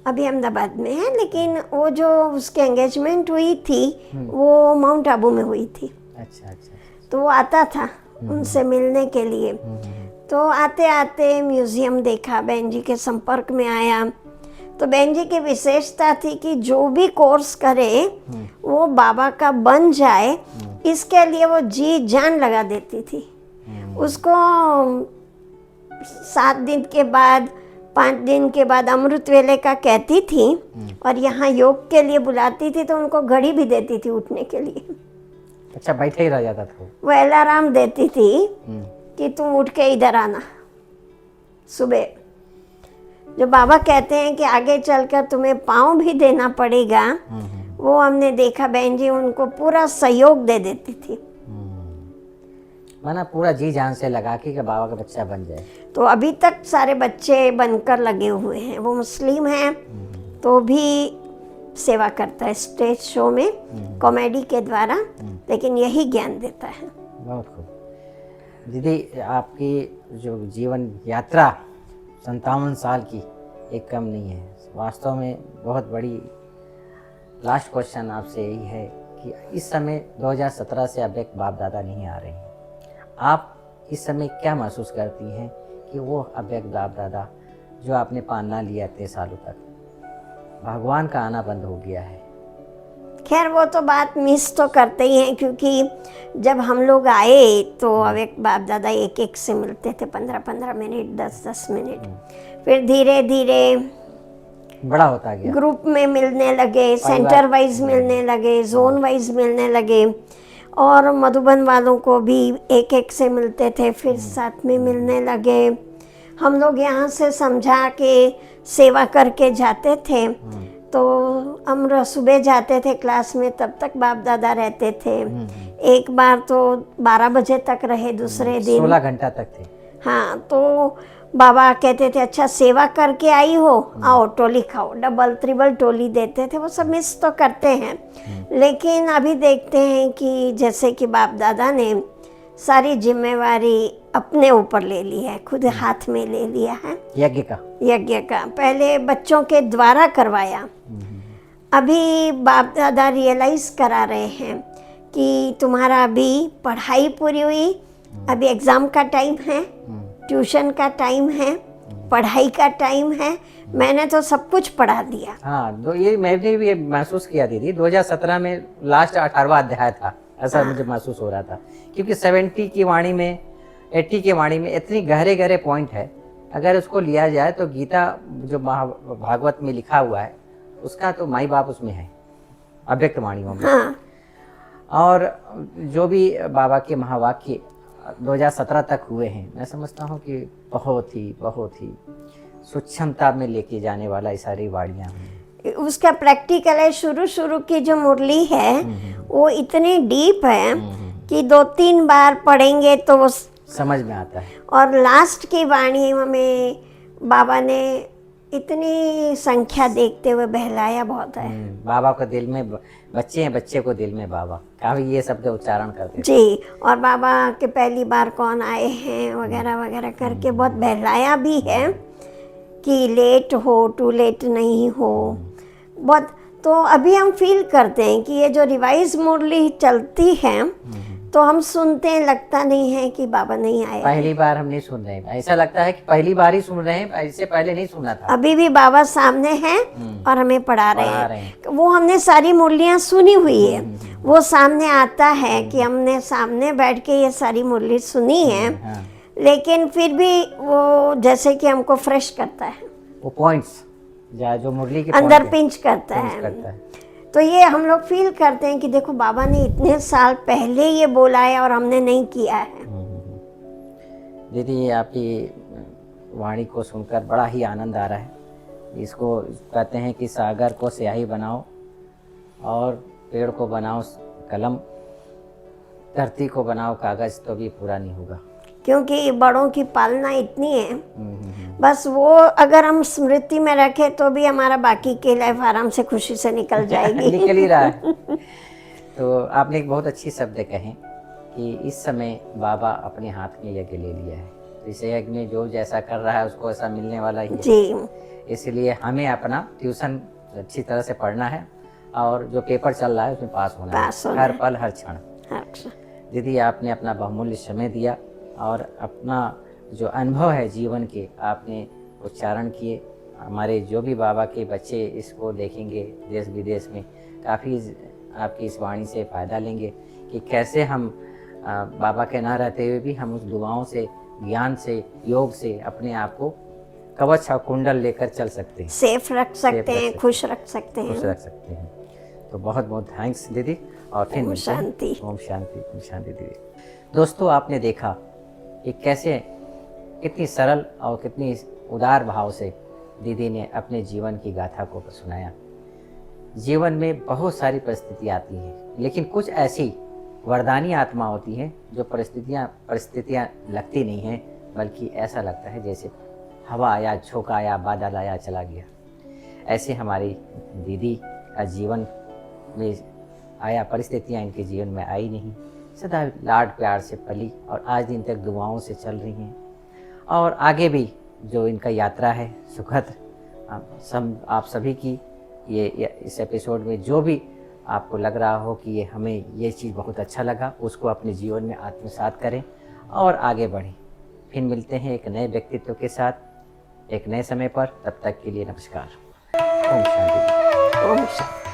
अभी अहमदाबाद में है, लेकिन वो जो उसकी एंगेजमेंट हुई थी वो माउंट आबू में हुई थी। अच्छा अच्छा। तो वो आता था उनसे मिलने के लिए। तो आते आते म्यूजियम देखा, बहन जी के संपर्क में आया। तो बहन जी की विशेषता थी कि जो भी कोर्स करे वो बाबा का बन जाए, इसके लिए वो जी जान लगा देती थी। उसको 7 दिन के बाद 5 दिन के बाद अमृत वेले का कहती थी और यहाँ योग के लिए बुलाती थी, तो उनको घड़ी भी देती थी उठने के लिए। अच्छा, बैठे ही रह जाता था वो अलार्म देती थी कि तुम उठ के इधर आना सुबह। जो बाबा कहते हैं कि आगे चलकर तुम्हें पाँव भी देना पड़ेगा, वो हमने देखा। बहन जी उनको पूरा सहयोग दे देती थी। माना पूरा जी जान से लगा के कि बाबा का बच्चा बन जाए। तो अभी तक सारे बच्चे बनकर लगे हुए हैं। वो मुस्लिम हैं तो भी सेवा करता है स्टेज शो में कॉमेडी के द्वारा, लेकिन यही ज्ञान देता है। बहुत खूब दीदी, आपकी जो जीवन यात्रा 57 साल की एक कम नहीं है। वास्तव में बहुत बड़ी। लास्ट क्वेश्चन आपसे यही है कि इस समय 2017 से अब एक बाप दादा नहीं आ रहे हैं, आप इस समय क्या महसूस करती हैं कि वो अब एक बाप दादा जो आपने पालना लिया इतने सालों तक, भगवान का आना बंद हो गया है? खैर वो तो बात मिस तो करते ही हैं, क्योंकि जब हम लोग आए तो अब एक बाप दादा एक एक से मिलते थे, 15-15 मिनट, 10-10 मिनट। फिर धीरे धीरे बड़ा होता गया, ग्रुप में मिलने लगे, सेंटर वाइज मिलने लगे, जोन वाइज मिलने लगे, और मधुबन वालों को भी एक एक से मिलते थे, फिर साथ में मिलने लगे। हम लोग यहाँ से समझा के सेवा करके जाते थे, तो हम सुबह जाते थे क्लास में, तब तक बाप दादा रहते थे। एक बार तो 12 बजे तक रहे, दूसरे दिन 16 घंटा तक थे। हाँ, तो बाबा कहते थे अच्छा सेवा करके आई हो, आओ टोली खाओ, डबल ट्रिपल टोली देते थे। वो सब मिस तो करते हैं, लेकिन अभी देखते हैं कि जैसे कि बाप दादा ने सारी जिम्मेवारी अपने ऊपर ले ली है, खुद हाथ में ले लिया है यज्ञ का। पहले बच्चों के द्वारा करवाया, अभी बाप दादा रियलाइज करा रहे हैं कि तुम्हारा अभी पढ़ाई पूरी हुई, अभी एग्ज़ाम का टाइम है, ट्यूशन का टाइम है, पढ़ाई का टाइम है, मैंने तो सब कुछ पढ़ा दिया। हाँ, तो ये मैंने भी महसूस किया दीदी, 2017 में लास्ट 18वां अध्याय था, ऐसा मुझे महसूस हो रहा था, क्योंकि 70 की वाणी में, 80 की वाणी में इतनी गहरे गहरे पॉइंट है। अगर उसको लिया जाए तो गीता जो भागवत में लिखा हुआ है उसका तो माई बाप उसमें है, अव्यक्त वाणियों में। हाँ। और जो भी बाबा के महावाक्य 2017 तक हुए हैं, मैं समझता हूँ कि बहुत ही सूक्ष्मता में लेके जाने वाला ये सारी वाणियाँ हैं। उसका प्रैक्टिकल है, शुरू की जो मुरली है वो इतनी डीप है कि 2-3 बार पढ़ेंगे तो वो समझ में आता है। और लास्ट की वाणी में बाबा ने इतनी संख्या देखते हुए बहलाया बहुत है। बाबा को दिल में बच्चे हैं, बच्चे को दिल में बाबा, काफी ये शब्द उच्चारण करते जी। और बाबा के पहली बार कौन आए हैं वगैरह वगैरह करके बहुत बहलाया भी है कि लेट हो, टू लेट नहीं हो बहुत। तो अभी हम फील करते हैं कि ये जो रिवाइज मुरली चलती है तो हम सुनते हैं, लगता नहीं है कि बाबा नहीं आए। पहली बार हम नहीं सुन रहे हैं, ऐसा लगता है कि पहली बार ही सुन रहे हैं, इससे पहले नहीं सुना था। अभी भी बाबा सामने हैं और हमें पढ़ा रहे हैं। वो हमने सारी मुरलियाँ सुनी हुई है, वो सामने आता है कि हमने सामने बैठ के ये सारी मुरली सुनी है, लेकिन फिर भी वो जैसे कि हमको फ्रेश करता है, वो पॉइंट्स जो मुरली के अंदर पिंच करता है। तो ये हम लोग फील करते हैं कि देखो बाबा ने इतने साल पहले ये बोला है और हमने नहीं किया है। दीदी, आपकी वाणी को सुनकर बड़ा ही आनंद आ रहा है। इसको कहते हैं कि सागर को स्याही बनाओ और पेड़ को बनाओ कलम, धरती को बनाओ कागज, तो भी पूरा नहीं होगा, क्योंकि बड़ों की पालना इतनी है। बस वो अगर हम स्मृति में रखें तो भी हमारा बाकी की लाइफ आराम से खुशी से निकल जाएगी। निकल ही रहा है। तो आपने एक बहुत अच्छी शब्द कहे कि इस समय बाबा अपने हाथ में यज्ञ ले लिया है, तो इस यज्ञ में जो जैसा कर रहा है उसको ऐसा मिलने वाला ही है। जी। इसलिए हमें अपना ट्यूशन अच्छी तरह से पढ़ना है और जो पेपर चल रहा है उसमें पास होना है, हर पल हर क्षण। दीदी, आपने अपना बहुमूल्य समय दिया और अपना जो अनुभव है जीवन के आपने उच्चारण किए। हमारे जो भी बाबा के बच्चे इसको देखेंगे देश विदेश में, काफ़ी आपकी इस वाणी से फ़ायदा लेंगे कि कैसे हम बाबा के ना रहते हुए भी हम उस दुआओं से, ज्ञान से, योग से अपने आप को कवच और कुंडल लेकर चल सकते हैं, सेफ रख सकते हैं, खुश रख सकते हैं। तो बहुत बहुत थैंक्स दीदी, और फिर ओम शांति। ओम शांति, ओम शांति दीदी। दोस्तों, आपने देखा कि कैसे कितनी सरल और कितनी उदार भाव से दीदी ने अपने जीवन की गाथा को सुनाया। जीवन में बहुत सारी परिस्थिति आती है, लेकिन कुछ ऐसी वरदानी आत्मा होती है, जो परिस्थितियाँ लगती नहीं हैं, बल्कि ऐसा लगता है जैसे हवा आया, झोंका आया, बादल आया, चला गया। ऐसे हमारी दीदी का जीवन में आया, परिस्थितियाँ इनके जीवन में आई नहीं, सदा लाड प्यार से पली और आज दिन तक दुआओं से चल रही हैं। और आगे भी जो इनका यात्रा है सुखद, आप सभी की ये इस एपिसोड में जो भी आपको लग रहा हो कि ये हमें ये चीज़ बहुत अच्छा लगा, उसको अपने जीवन में आत्मसात करें और आगे बढ़ें। फिर मिलते हैं एक नए व्यक्तित्व के साथ, एक नए समय पर। तब तक के लिए नमस्कार। ओम शांति। ओम शांति।